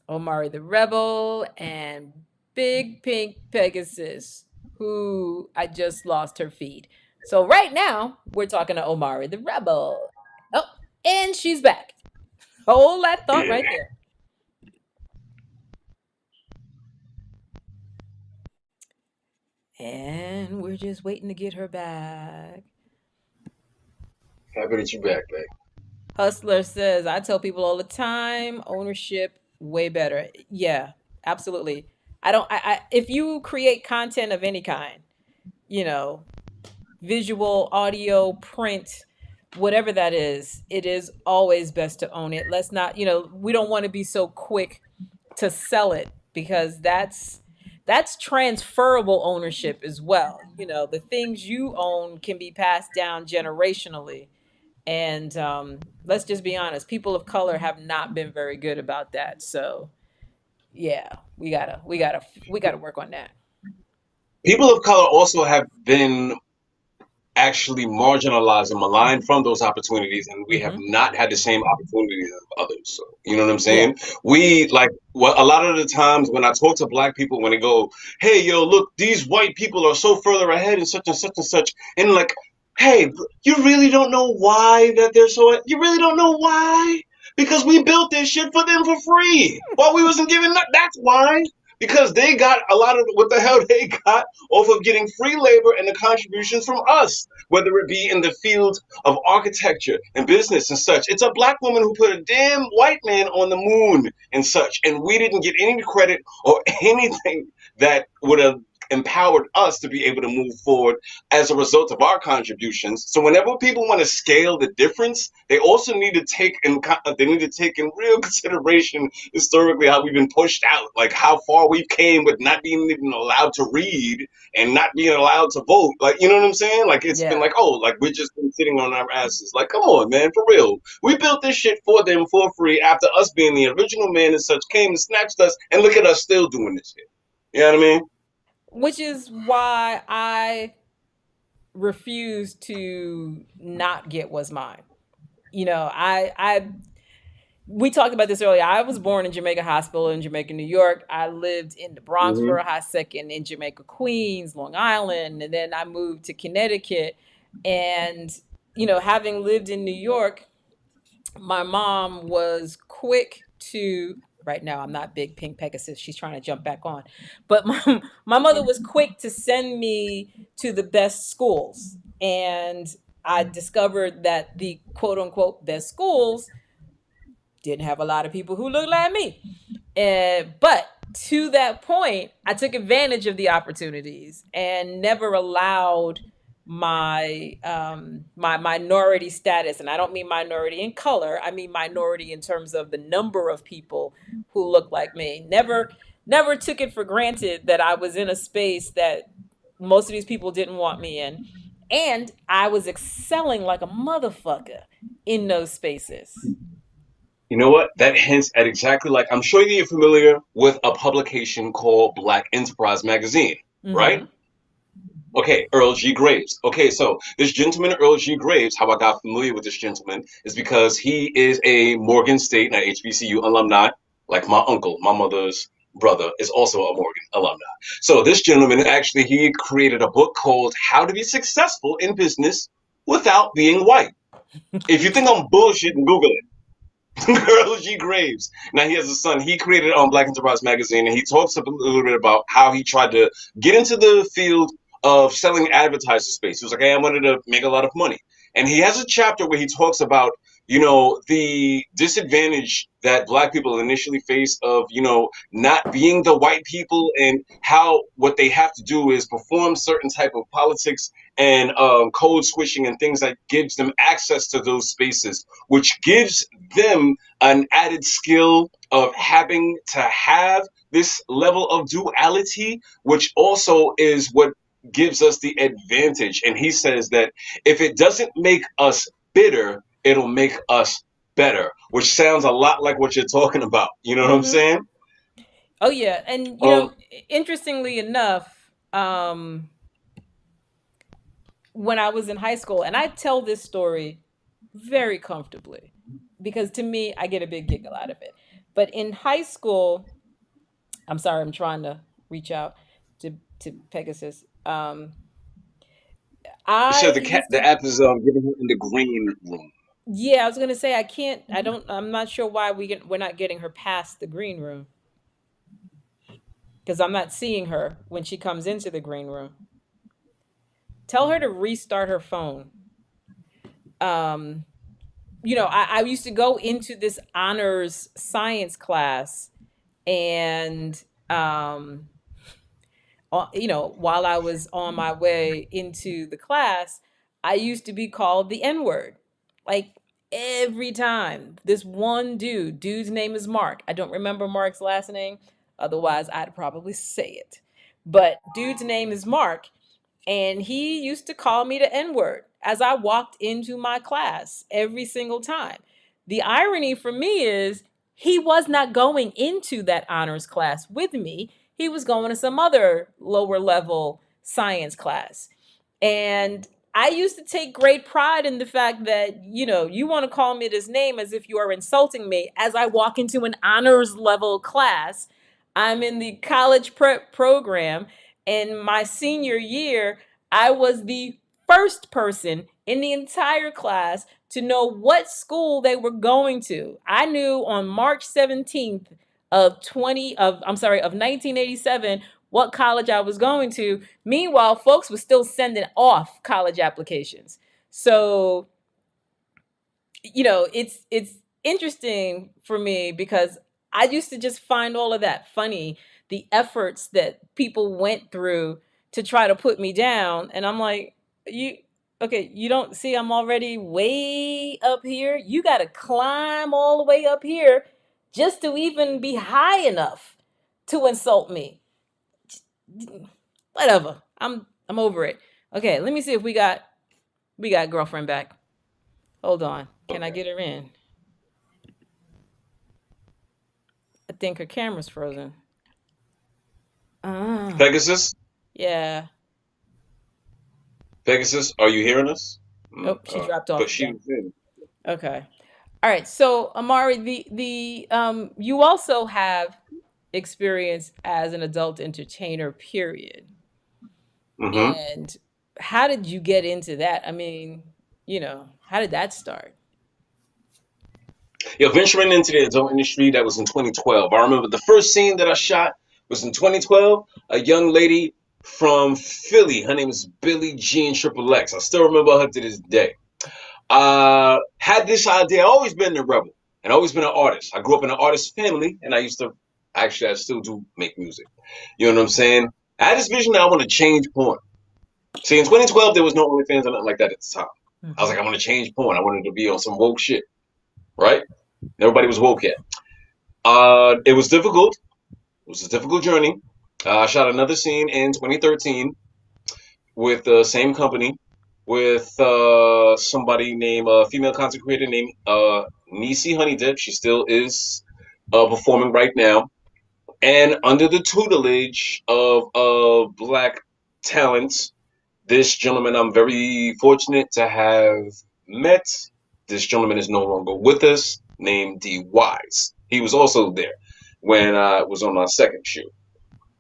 Omari the Rebel and Big Pink Pegasus, who I just lost her feed. So right now, we're talking to Omari the Rebel. Oh, and she's back. Hold that thought Yeah. right there. And we're just waiting to get her back. Happy that you back, babe. Hustler says, I tell people all the time, ownership way better. Yeah, absolutely. I if you create content of any kind, you know, visual, audio, print, whatever that is, it is always best to own it. Let's not, we don't want to be so quick to sell it because that's transferable ownership as well. The things you own can be passed down generationally. And let's just be honest, people of color have not been very good about that. So yeah, we gotta work on that. People of color also have been actually marginalized and maligned from those opportunities, and we have Hmm. not had the same opportunities as others. So, you know what I'm Yeah. saying? We like what a lot of the times when I talk to black people, when they go, "Hey, yo, look, these white people are so further ahead and such and such and such," and like, hey, you really don't know why that they're so. You really don't know why because we built this shit for them for free while we wasn't giving. That's why. Because they got a lot of what the hell they got off of getting free labor and the contributions from us, whether it be in the field of architecture and business and such. It's a black woman who put a damn white man on the moon and such, and we didn't get any credit or anything that would have empowered us to be able to move forward as a result of our contributions. So whenever people want to scale the difference, they also need to take in real consideration historically how we've been pushed out, like how far we've came with not being even allowed to read and not being allowed to vote. Like, you know what I'm saying? Like, it's been Yeah. like, oh, like we're just been sitting on our asses. Like, come on, man, for real. We built this shit for them for free after us being the original man and such came and snatched us, and look at us still doing this shit. You know what I mean? Which is why I refuse to not get what's mine. I we talked about this earlier. I was born in Jamaica Hospital in Jamaica, New York. I lived in the Bronx for Mm-hmm. a hot second, in Jamaica, Queens, Long Island, and then I moved to Connecticut. And having lived in New York, my mom was quick to, right now I'm not big pink Pegasus, she's trying to jump back on, but my mother was quick to send me to the best schools. And I discovered that the quote unquote best schools didn't have a lot of people who looked like me. But to that point, I took advantage of the opportunities and never allowed my minority status, and I don't mean minority in color, I mean minority in terms of the number of people who look like me. Never took it for granted that I was in a space that most of these people didn't want me in, and I was excelling like a motherfucker in those spaces. You know what? That hints at exactly like I'm sure you're familiar with a publication called Black Enterprise Magazine, right? Mm-hmm. Okay, Earl G. Graves. Okay, so this gentleman, Earl G. Graves, how I got familiar with this gentleman is because he is a Morgan State, and HBCU alumni, like my uncle, my mother's brother, is also a Morgan alumni. So this gentleman actually he created a book called How to Be Successful in Business Without Being White. If you think I'm bullshitting, Google it. Earl G. Graves. Now he has a son. He created Black Enterprise Magazine, and he talks a little bit about how he tried to get into the field of selling advertiser space. He was like, "Hey, I wanted to make a lot of money," and he has a chapter where he talks about the disadvantage that Black people initially face of not being the white people, and how what they have to do is perform certain type of politics and code switching and things that gives them access to those spaces, which gives them an added skill of having to have this level of duality, which also is what gives us the advantage. And he says that if it doesn't make us bitter, it'll make us better, which sounds a lot like what you're talking about. You know what I'm Mm-hmm. saying? Oh yeah, and Um, interestingly enough, when I was in high school, and I tell this story very comfortably because to me, I get a big giggle out of it. But in high school, I'm sorry, I'm trying to reach out to Pegasus. It said I the used app is giving her in the green room. Yeah, I was gonna say I can't. I'm not sure why we're not getting her past the green room because I'm not seeing her when she comes into the green room. Tell her to restart her phone. Um, I used to go into this honors science class, and while I was on my way into the class, I used to be called the N word. Like every time. This one dude's name is Mark. I don't remember Mark's last name. Otherwise, I'd probably say it. But dude's name is Mark. And he used to call me the N word as I walked into my class every single time. The irony for me is he was not going into that honors class with me. He was going to some other lower level science class. And I used to take great pride in the fact that, you want to call me this name as if you are insulting me as I walk into an honors level class. I'm in the college prep program. And my senior year, I was the first person in the entire class to know what school they were going to. I knew on March 17th of 1987 what college I was going to. Meanwhile, folks were still sending off college applications. So, it's interesting for me because I used to just find all of that funny, the efforts that people went through to try to put me down. And I'm like, you don't see I'm already way up here? You got to climb all the way up here just to even be high enough to insult me. Whatever. I'm over it. Okay, let me see if we got girlfriend back. Hold on. Can I Okay. get her in? I think her camera's frozen. Ah, Pegasus, yeah. Pegasus, are you hearing us? Oh, she dropped off But she again. was in. Okay. All right. So, Amari, the you also have experience as an adult entertainer, period. Mm-hmm. And how did you get into that? I mean, how did that start? Yeah, venturing into the adult industry, that was in 2012. I remember the first scene that I shot was in 2012. A young lady from Philly, her name is Billie Jean Triple X. I still remember her to this day. Had this idea. I always been a rebel and always been an artist. I grew up in an artist family, and I still do make music. You know what I'm saying? I had this vision that I want to change porn. See, in 2012, there was no OnlyFans or nothing like that at the time. I was Hmm. like, I want to change porn. I wanted to be on some woke shit, right? Everybody was woke yet. It was difficult. It was a difficult journey. I shot another scene in 2013 with the same company with somebody named a female content creator named Nisi Honeydip. She still is performing right now, and under the tutelage of black talents. This gentleman, I'm very fortunate to have met. This gentleman is no longer with us, named D Wise. He was also there when I was on my second shoot.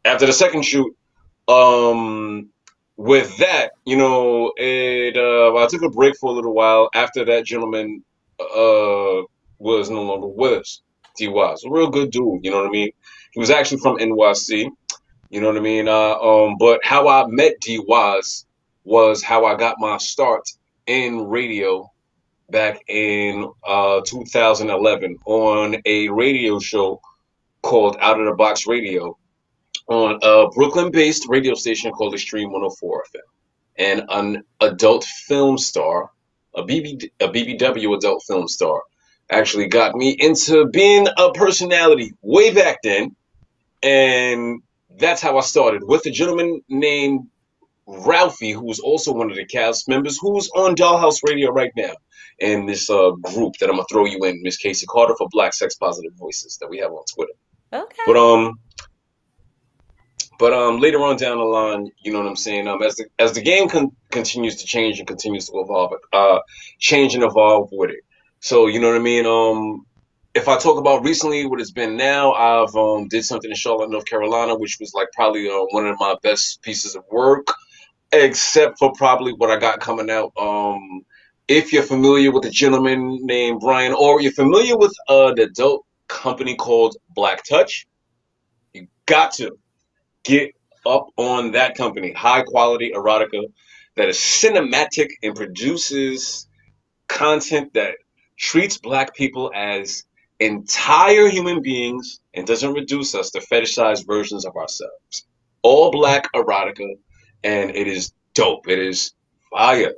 After the second shoot, um, with that, I took a break for a little while. After that gentleman was no longer with us. D Wise, a real good dude. You know what I mean? He was actually from NYC. You know what I mean? But how I met D was how I got my start in radio back in 2011 on a radio show called Out of the Box Radio on a Brooklyn-based radio station called Extreme 104 FM. And an adult film star, a BBW adult film star, actually got me into being a personality way back then, and that's how I started with a gentleman named Ralphie, who was also one of the cast members, who's on Dollhouse Radio right now. And this group that I'm gonna throw you in, Miss Casey Carter for Black Sex Positive Voices that we have on Twitter. Okay. But later on down the line, you know what I'm saying. As the game continues to change and continues to evolve, change and evolve with it. So you know what I mean. If I talk about recently what it's been now, I've did something in Charlotte, North Carolina, which was like probably one of my best pieces of work. except for probably what I got coming out. If you're familiar with a gentleman named Brian, or you're familiar with an adult company called Black Touch, you got to get up on that company. High quality erotica that is cinematic and produces content that treats Black people as entire human beings and doesn't reduce us to fetishized versions of ourselves. All Black erotica, and it is dope. It is fire.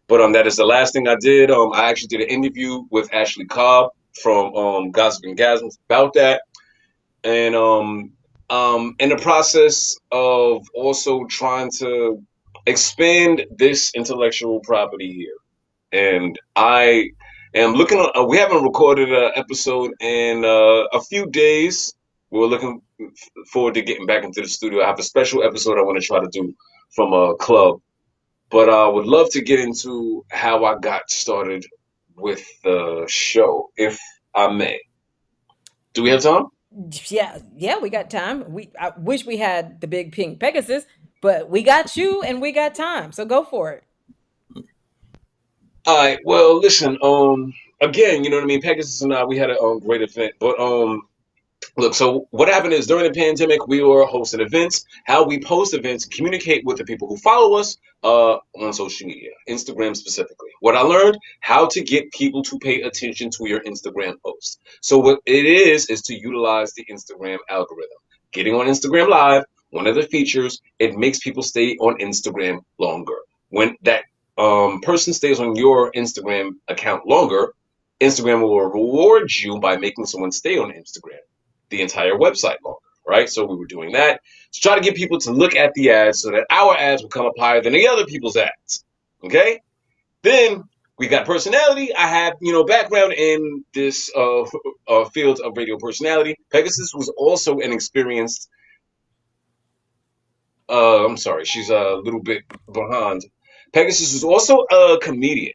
But that is the last thing I did. I actually did an interview with Ashley Cobb from Gossip and Gasms about that, and in the process of also trying to expand this intellectual property here. And I am looking on, we haven't recorded an episode in a few days. We're looking forward to getting back into the studio. I have a special episode I want to try to do from a club. But I would love to get into how I got started with the show, if I may. Do we have time? Yeah, we got time. I wish we had the big pink Pegasus, but we got you and we got time. So go for it. All right. Well, listen. Again, you know what I mean. Pegasus and I, we had a great event. But look. So what happened is during the pandemic, we were hosting events. How we post events, communicate with the people who follow us on social media, Instagram specifically. What I learned, how to get people to pay attention to your Instagram posts. So what it is to utilize the Instagram algorithm. Getting on Instagram Live, one of the features, it makes people stay on Instagram longer. When that person stays on your Instagram account longer, Instagram will reward you by making someone stay on Instagram the entire website longer, right? So we were doing that to try to get people to look at the ads so that our ads would come up higher than the other people's ads, okay? Then we got personality. I have, background in this field of radio personality. Pegasus was also an experienced, I'm sorry, she's a little bit behind. Pegasus was also a comedian.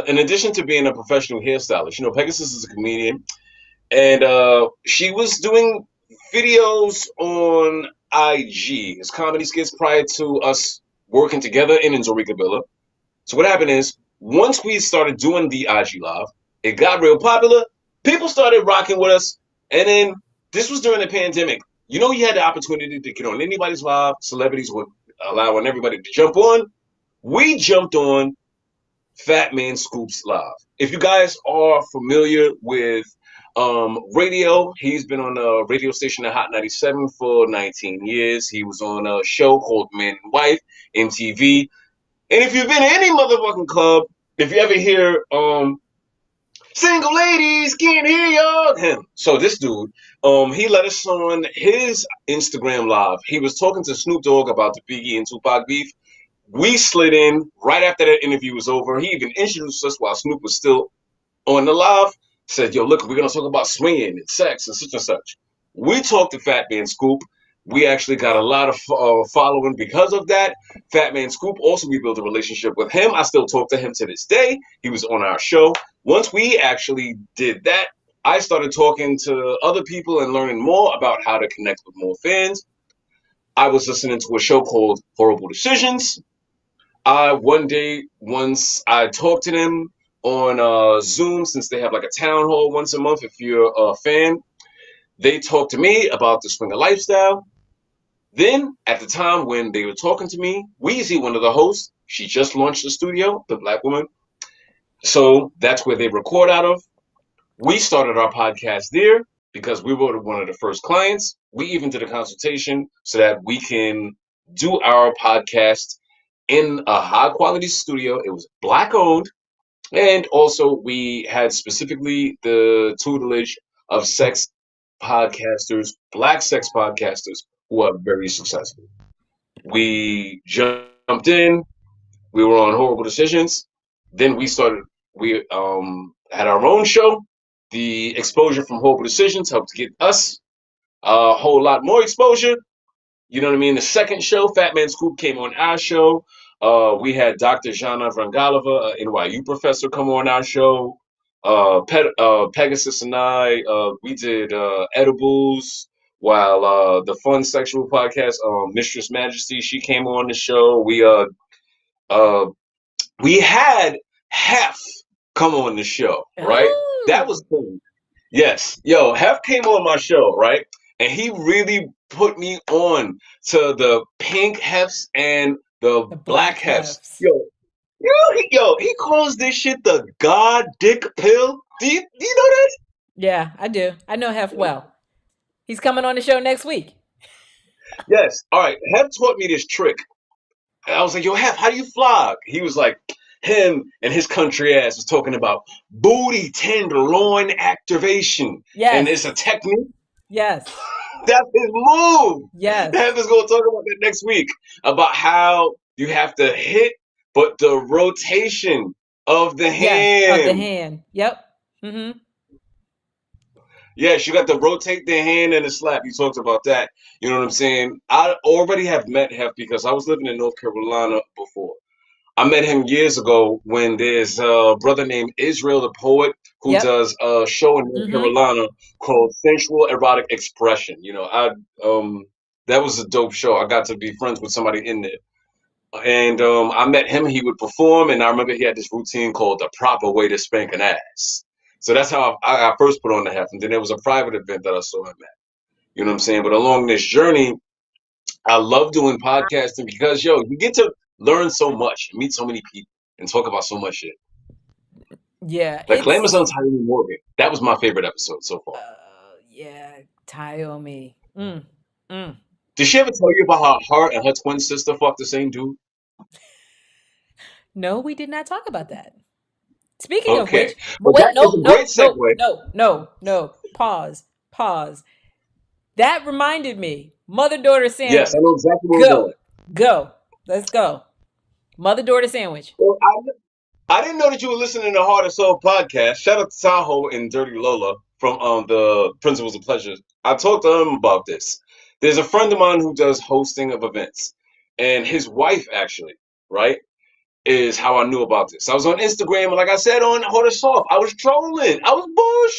In addition to being a professional hairstylist, Pegasus is a comedian. And she was doing videos on IG as comedy skits prior to us working together in Nzuri Kabila. So what happened is, once we started doing the IG Live, it got real popular. People started rocking with us. And then this was during the pandemic. You had the opportunity to get on anybody's live. Celebrities were allowing everybody to jump on. We jumped on Fat Man Scoop's Live. If you guys are familiar with radio, he's been on a radio station at Hot 97 for 19 years. He was on a show called Man and Wife, MTV. And if you've been in any motherfucking club, if you ever hear single ladies can't hear y'all, him. So this dude, he let us on his Instagram Live. He was talking to Snoop Dogg about the Biggie and Tupac beef. We slid in right after that interview was over. He even introduced us while Snoop was still on the live. Said, yo, look, we're going to talk about swinging and sex and such and such. We talked to Fat Man Scoop. We actually got a lot of following because of that. Fat Man Scoop, also we built a relationship with him. I still talk to him to this day. He was on our show. Once we actually did that, I started talking to other people and learning more about how to connect with more fans. I was listening to a show called Whorible Decisions. One day, once I talked to them on Zoom, since they have like a town hall once a month, if you're a fan, they talked to me about the swinger lifestyle. Then, at the time when they were talking to me, Weezy, one of the hosts, she just launched a studio, the Black woman. So that's where they record out of. We started our podcast there because we were one of the first clients. We even did a consultation so that we can do our podcast in a high quality studio. It was Black owned. And also we had specifically the tutelage of sex podcasters, Black sex podcasters who are very successful. We jumped in. We were on Whorible Decisions. Then we had our own show. The exposure from Whorible Decisions helped get us a whole lot more exposure. You know what I mean? The second show, Fat Man Scoop, came on our show. We had Dr. Jana Vrangalova, an NYU professor, come on our show. Pegasus and I, we did edibles. while the fun sexual podcast, Mistress Majesty, she came on the show. Uh we had Hef come on the show, right? That was Ooh, cool. Yes. Yo, Hef came on my show, right? And he really put me on to the pink Hefs and the the black black Hefs. hefts. He calls this shit the God Dick Pill. Do you know that? Yeah, I do. I know Hef well. He's coming on the show next week. Yes. All right. Hef taught me this trick. And I was like, yo, Hef, how do you flog? He was like, him and his country ass was talking about booty tenderloin activation. And it's a Yes. technique. Yes. That's his move. Yes. Hef is going to talk about that next week about how you have to hit, but the rotation of the Yes. Of the hand. hand. Yep. Mm-hmm. Yes, you got to rotate the hand and the slap. He talks about that. You know what I'm saying? I already have met Hef because I was living in North Carolina before. I met him years ago when there's a brother named Israel the Poet who Yep. does a show in North Mm-hmm. Carolina called Sensual Erotic Expression. That was a dope show. I got to be friends with somebody in there. And I met him, he would perform, and I remember he had this routine called the proper way to spank an ass. So that's how I first put on the Hef. And then there was a private event that I saw him at. You know what I'm saying? But along this journey, I love doing podcasting because, yo, you get to learn so much, meet so many people, and talk about so much shit. Yeah. Like It's Amazon Tyrone Morgan. That was my favorite episode so far. yeah, Tayomi. Mm. Mm. Did she ever tell you about how her and her twin sister fucked the same dude? No, we did not talk about that. Speaking of Okay. which, But wait, that is no, a great no, no, segue. no, no, no. Pause. Pause. That reminded me. Mother daughter Yes, I sandwich. know exactly where we're Go. going. Go. Let's go. Mother daughter sandwich. Well, I didn't know that you were listening to Heart and Soul podcast. Shout out to Tahoe and Dirty Lola from the Principles of Pleasure. I talked to them about this. There's a friend of mine who does hosting of events, and his wife actually, right, is how I knew about this. I was on Instagram, and like I said on Hard or Soft, I was trolling. I was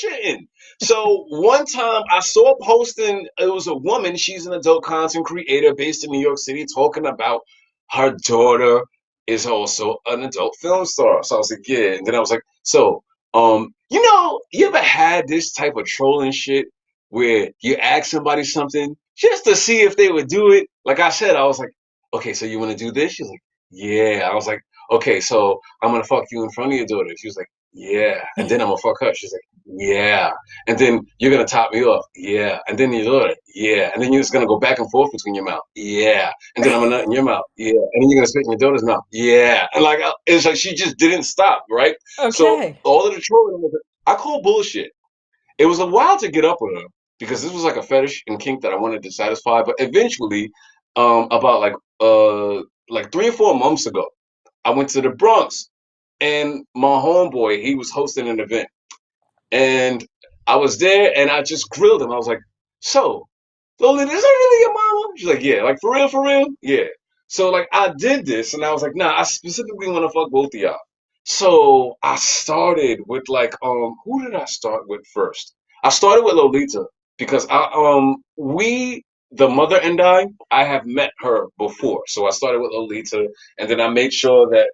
bullshitting. So one time I saw a posting, it was a woman, she's an adult content creator based in New York City, talking about her daughter is also an adult film star. So I was like, yeah. And then I was like, so, you ever had this type of trolling shit where you ask somebody something just to see if they would do it? Like I said, I was like, okay, so you want to do this? She's like, yeah. I was like, okay, so I'm gonna fuck you in front of your daughter. She was like, yeah. And then I'm gonna fuck her. She's like, yeah. And then you're gonna top me off. Yeah. And then your daughter. Yeah. And then you're just gonna go back and forth between your mouth. Yeah. And then I'm gonna nut in your mouth. Yeah. And then you're gonna spit in your daughter's mouth. Yeah. And like it's like she just didn't stop, right? So Okay. all of the trolling, I call bullshit. It was a while to get up with her because this was like a fetish and kink that I wanted to satisfy. But eventually, about like 3 or 4 months ago, I went to the Bronx and my homeboy, he was hosting an event. And I was there and I just grilled him. I was like, so, Loli, is that really your mama? She's like, yeah, like for real, for real? Yeah. So like I did this and I was like, nah, I specifically want to fuck both of y'all. So I started with like who did I start with first? I started with Lolita because the mother and I have met her before. So I started with Lolita and then I made sure that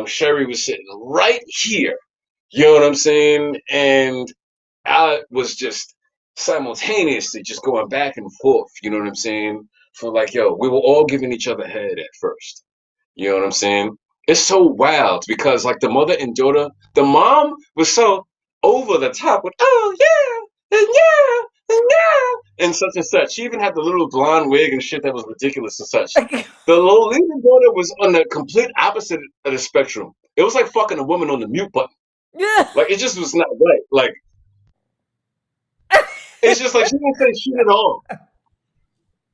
Sherry was sitting right here. You know what I'm saying? And I was just simultaneously just going back and forth, you know what I'm saying? For like, yo, we were all giving each other head at first. You know what I'm saying? It's so wild because like the mother and daughter, the mom was so over the top with, oh yeah, and yeah, and yeah, and such and such. She even had the little blonde wig and shit that was ridiculous and such. The Lolita daughter was on the complete opposite of the spectrum. It was like fucking a woman on the mute button. Yeah. Like it just was not right. Like it's just like she didn't say shit at all.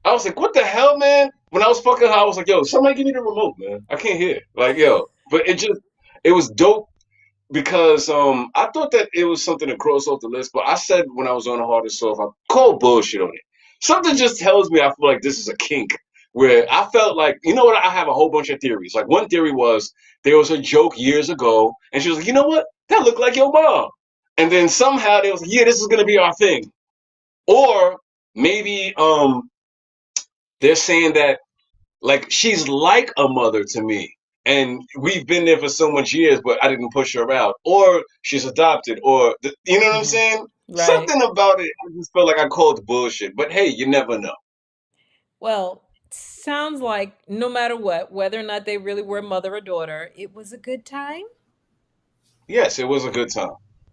I was like, what the hell, man? When I was fucking her, I was like, yo, somebody give me the remote, man. I can't hear. Like, yo. But it was dope because I thought that it was something to cross off the list, but I said when I was on the hardest soft, I called bullshit on it. Something just tells me I feel like this is a kink where I felt like, you know what, I have a whole bunch of theories. Like one theory was there was a joke years ago, and she was like, you know what? That looked like your mom. And then somehow they was like, yeah, this is gonna be our thing. Or maybe they're saying that like she's like a mother to me. And we've been there for so much years, but I didn't push her out. Or she's adopted, or you know what I'm Mhm. saying? Right. Something about it, I just felt like I called bullshit. But hey, you never know. Well, sounds like no matter what, whether or not they really were mother or daughter, it was a good time. Yes, it was a good time.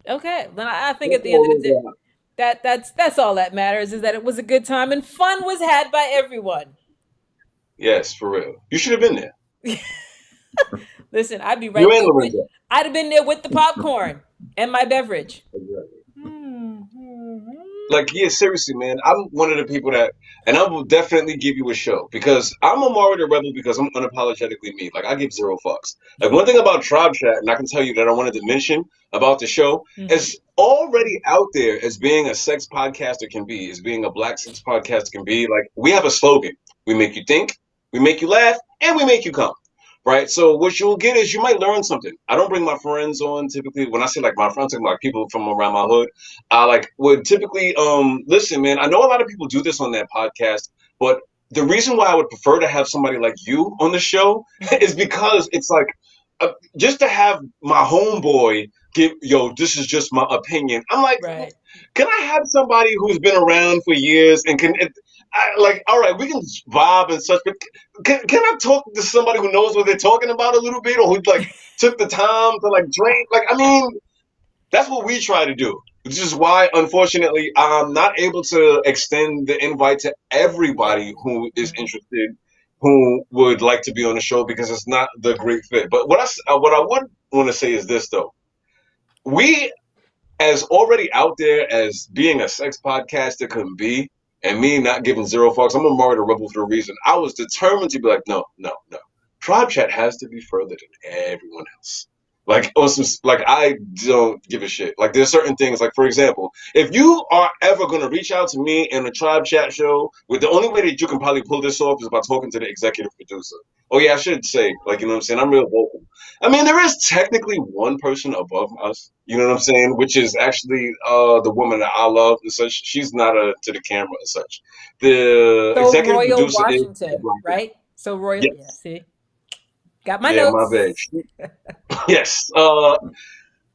Okay, then I think That's at the end of the all day, over. that's all that matters is that it was a good time and fun was had by everyone. Yes, for real. You should have been there. Listen, I'd be You right and there with. Lorenzo. I'd have been there with the popcorn and my beverage. Exactly. Mhm. Like, yeah, seriously, man. I'm one of the people that, and I will definitely give you a show because I'm Omari the Rebel because I'm unapologetically me. Like, I give zero fucks. Like, one thing about Tribechat, and I can tell you that I wanted to mention about the show, Mhm. is already out there as being a sex podcaster can be, as being a black sex podcaster can be. Like, we have a slogan: we make you think, we make you laugh, and we make you come. Right, so what you'll get is you might learn something. I don't bring my friends on typically. When I say like my friends, I'm like people from around my hood. I like would typically listen, man. I know a lot of people do this on their podcast, but the reason why I would prefer to have somebody like you on the show Mhm. is because it's like just to have my homeboy give yo, this is just my opinion. I'm like, Right. can I have somebody who's been around for years and like, all right, we can vibe and such, but can I talk to somebody who knows what they're talking about a little bit, or who like took the time to like drink? Like, I mean, that's what we try to do. Which is why, unfortunately, I'm not able to extend the invite to everybody who is Mhm. interested, who would like to be on the show because it's not the great fit. But what I would want to say is this though: we as already out there as being a sex podcaster can be, and me not giving zero fucks, I'm gonna marry the rebel for a reason. I was determined to be like, no, no, no. Tribe Chat has to be further than everyone else. Like also, like I don't give a shit. Like there's certain things. Like for example, if you are ever gonna reach out to me in a Tribe Chat show, with the only way that you can probably pull this off is by talking to the executive producer. Oh yeah, I should say, like you know what I'm saying. I'm real vocal. I mean, there is technically one person above us, you know what I'm saying, which is actually the woman that I love and such. She's not to the camera and such. The So executive Royal producer is a Washington, black girl. right? So Royal, yeah. Yes. See, got my Yeah, my bad. notes. Yes.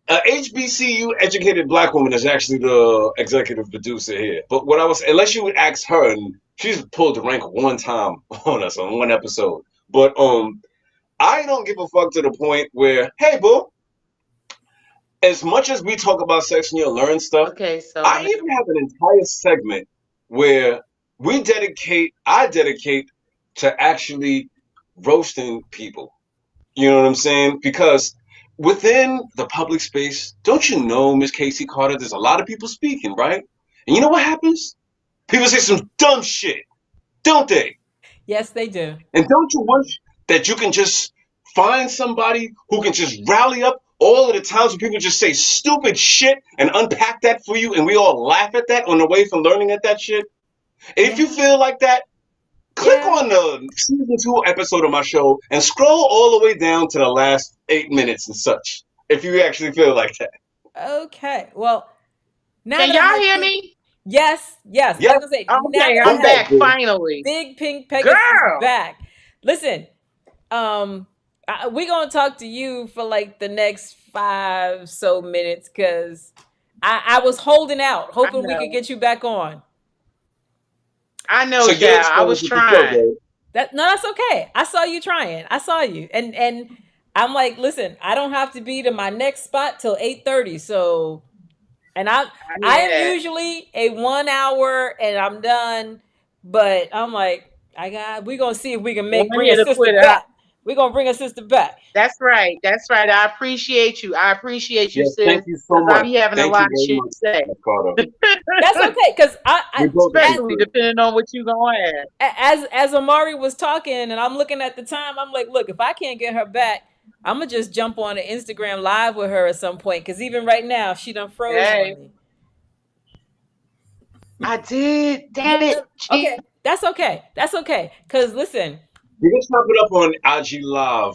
HBCU educated black woman is actually the executive producer here. But what I was, unless you would ask her, and she's pulled the rank one time on us on one episode. But I don't give a fuck to the point where, hey, boo, as much as we talk about sex and you'll learn stuff, Okay, so I let me. even have an entire segment where I dedicate to actually roasting people. You know what I'm saying? Because within the public space, don't you know, Miss Casey Carter, there's a lot of people speaking, right? And you know what happens? People say some dumb shit, don't they? Yes, they do. And don't you wish that you can just find somebody who can just rally up all of the times when people just say stupid shit and unpack that for you and we all laugh at that on the way from learning at that shit? And if you Yeah, feel like that, click yeah. on the season 2 episode of my show and scroll all the way down to the last 8 minutes and such. If you actually feel like that. Okay. Well, now Can that I y'all have hear pink, me? yes, yes. I Yes, was gonna say now Okay, that I I'm I'm have back, back dude. finally. big pink Pegasus Girl, back. Listen, um, we're gonna talk to you for like the next 5 minutes because I was holding out, I hoping we could know. get you back on. I know, So you'll child. I explain was to the show, trying. bro. That no, that's okay. I saw you trying. I saw you, and I'm like, listen, I don't have to be to my next spot till 8:30. So, and I I hear am that. usually a 1 hour and I'm done. But I'm like, we're gonna see if we can One bring a here to sister quit it. back. We're gonna bring a sister back. That's right. That's right. I appreciate you. I appreciate you, Yes, thank sis, you so because I much. be having a Thank lot you of very shit much, to say. Miss Carter. That's okay, because We both Especially appreciate it. depending on what you gonna have. as Amari was talking and I'm looking at the time, I'm like, look, if I can't get her back, I'm gonna just jump on an Instagram live with her at some point. Because even right now, she done froze on Hey, me. I did. Yeah, Damn it. okay, that's okay. That's okay. Because listen, We can chop it up on IG Live.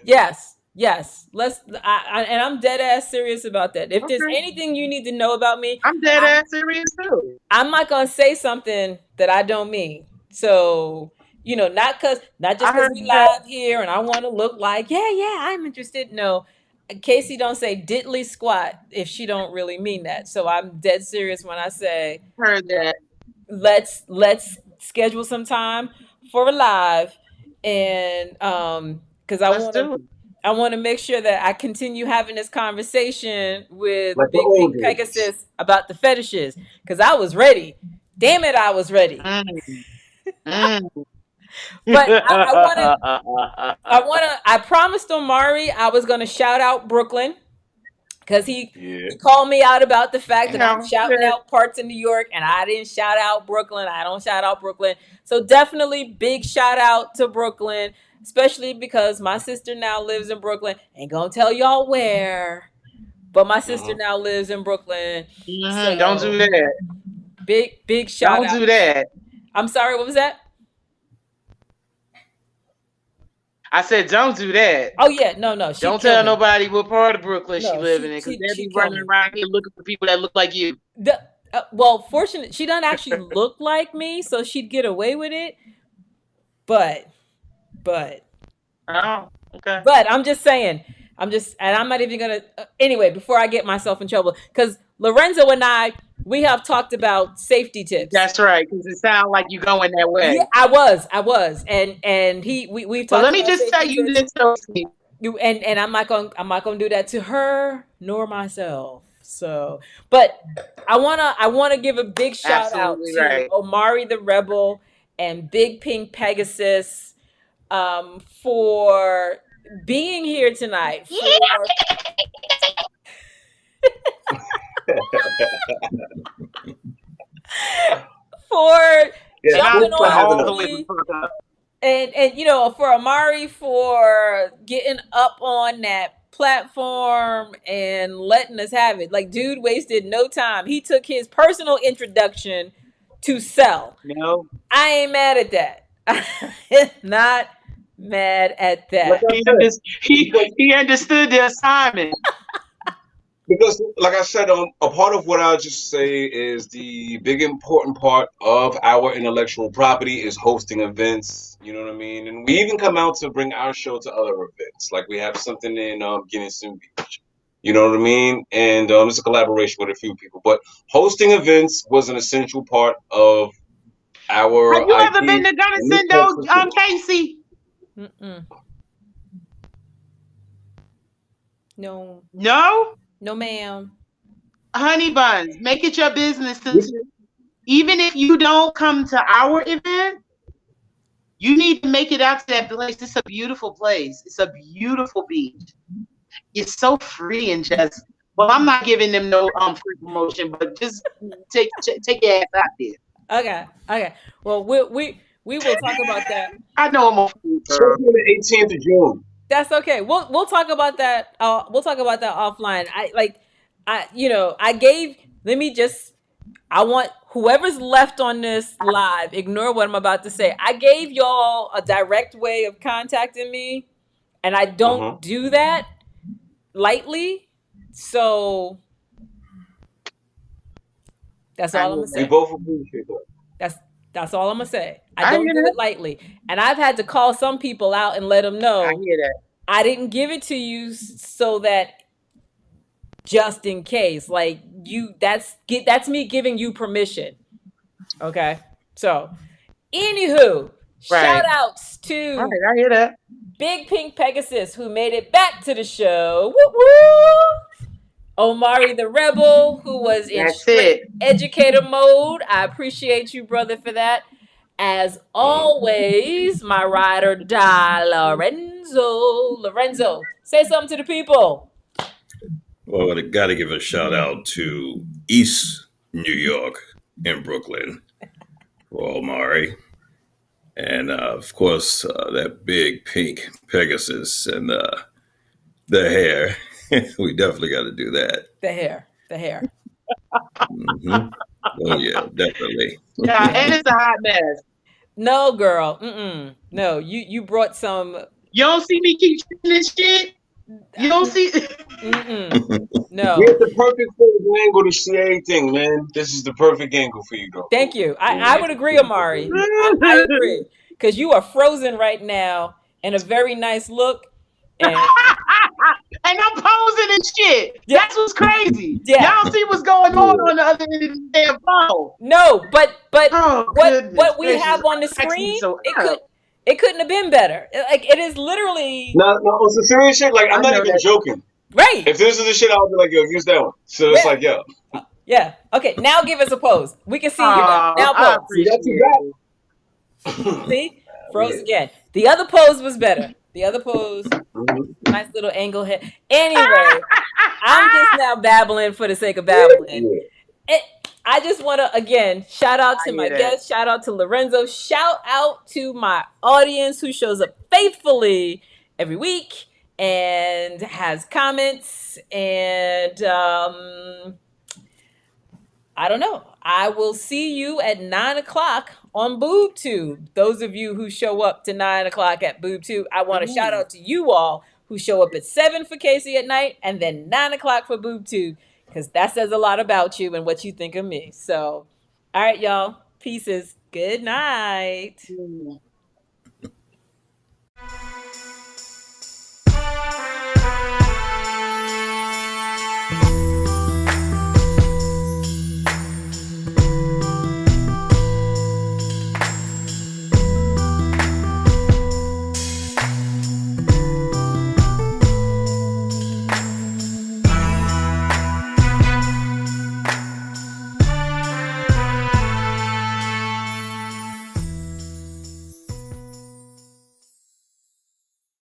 yes, Yes, and I'm dead ass serious about that. If there's Okay. anything you need to know about me, I'm dead ass serious too. I'm not gonna say something that I don't mean. So, not just I because heard we that. live here and I want to look like, yeah, I'm interested. No, Casey don't say diddly squat if she don't really mean that. So I'm dead serious when I say Heard that. let's schedule some time for a live, and because Let's do it. I want to make sure that I continue having this conversation with Like the Big old Pink days. Pegasus about the fetishes, because I was ready. Damn it, I was ready. Mm. Mm. But I promised Omari I was gonna shout out Brooklyn, because Yeah. he called me out about the fact that I'm shouting Yeah. out parts in New York and I didn't shout out Brooklyn. I don't shout out Brooklyn. So definitely big shout out to Brooklyn, especially because my sister now lives in Brooklyn. Ain't gonna tell y'all where, but my sister Mhm. now lives in Brooklyn. Don't do So that. big shout Don't out. do that. I'm sorry, what was that? I said, don't do that. Oh yeah, no, she'd Don't kill tell me. nobody what part of Brooklyn she No, living in, because they'll be she'd kill running me. around here looking for people that look like you. Well, fortunate she doesn't actually look like me, so she'd get away with it. But but Oh, okay. but I'm just saying, and I'm not even gonna. Anyway, before I get myself in trouble, because Lorenzo and we have talked about safety tips. That's right, because it sounds like you going that way. Yeah, I was, and we've Well, talked let me about just tell safety you tips. this, Sophie. And I'm not gonna do that to her nor myself. So, but I wanna give a big shout out Absolutely to right. Omari the Rebel and Big Pink Pegasus, for being here tonight, for Yeah, And I jumping thanks for went on having all with the us. way the me, fuck up. and for Amari for getting up on that platform and letting us have it. Like, dude wasted no time. He took his personal introduction to sell. No, I ain't mad at that. Not mad at Like that. I said, because he understood the assignment. Because, like I said, a part of what I'll just say is the big important part of our intellectual property is hosting events. You know what I mean? And we even come out to bring our show to other events. Like we have something in Guinness Beach. You know what I mean? And it's a collaboration with a few people. But hosting events was an essential part of Have our you ever been IP, to and this Gunnison helps though, us too. Casey? Mm-mm. No, No? no, ma'am. Honey buns, make it your business to, even if you don't come to our event, you need to make it out to that place. It's a beautiful place. It's a beautiful beach. It's so free and just, well, I'm not giving them no free promotion, but just take your ass out there. Okay. Well, we will talk about that. I know I'm a fool, girl. Especially on the 18th of June. That's okay. We'll talk about that. We'll talk about that offline. I gave. Let me just. I want whoever's left on this live. Ignore what I'm about to say. I gave y'all a direct way of contacting me, and I don't do that lightly. So that's all I'm gonna We say. both appreciate that. That's all I'm gonna say. I I don't hear do that. it lightly, and I've had to call some people out and let them know I hear that. I didn't give it to you so that just in case, like that's me giving you permission. Okay, so anywho, Right. shout outs All to right, I hear that. Big Pink Pegasus who made it back to the show. Woo woo! Omari the Rebel, who was in That's straight it. educator mode. I appreciate you, brother, for that. As always, my ride or die, Lorenzo. Lorenzo, say something to the people. Well, I got to give a shout out to East New York in Brooklyn for Omari. And of course, that big pink Pegasus and the hair. We definitely got to do that. The hair. Hmm. Oh, yeah, definitely. Yeah, and it's a hot mess. No, girl. Mm-mm. No, you brought some. You don't see me keep this shit? You don't see. No. We're at the perfect angle to see everything, man. This is the perfect angle for you, though. Thank you. I would agree, Omari. I agree. Because you are frozen right now in a very nice look. And And I'm posing and shit. Yeah. That's what's crazy. Yeah. Y'all see what's going on the other end of the damn phone. No, but Oh, what we gracious. have on the Cracks me screen, so up. it couldn't have been better. Like, it is literally No, on some serious shit, like, I'm not even joking. right. If this is the shit, I would be like, yo, use that one. So it's like, yo. Yeah. Okay, now give us a pose. We can see you now. Now I pose. appreciate it. See? Froze again. The other pose was better. The other pose, nice little angle head. Anyway, I'm just now babbling for the sake of babbling. I just want to, again, shout out to my guests. Shout out to Lorenzo. Shout out to my audience who shows up faithfully every week and has comments. And I don't know. I will see you at 9 o'clock on BoobTube. Those of you who show up to 9 o'clock at BoobTube, I want to shout out to you all who show up at 7 for Casey at Night and then 9 o'clock for BoobTube, because that says a lot about you and what you think of me. So, all right, y'all. Pieces. Good night.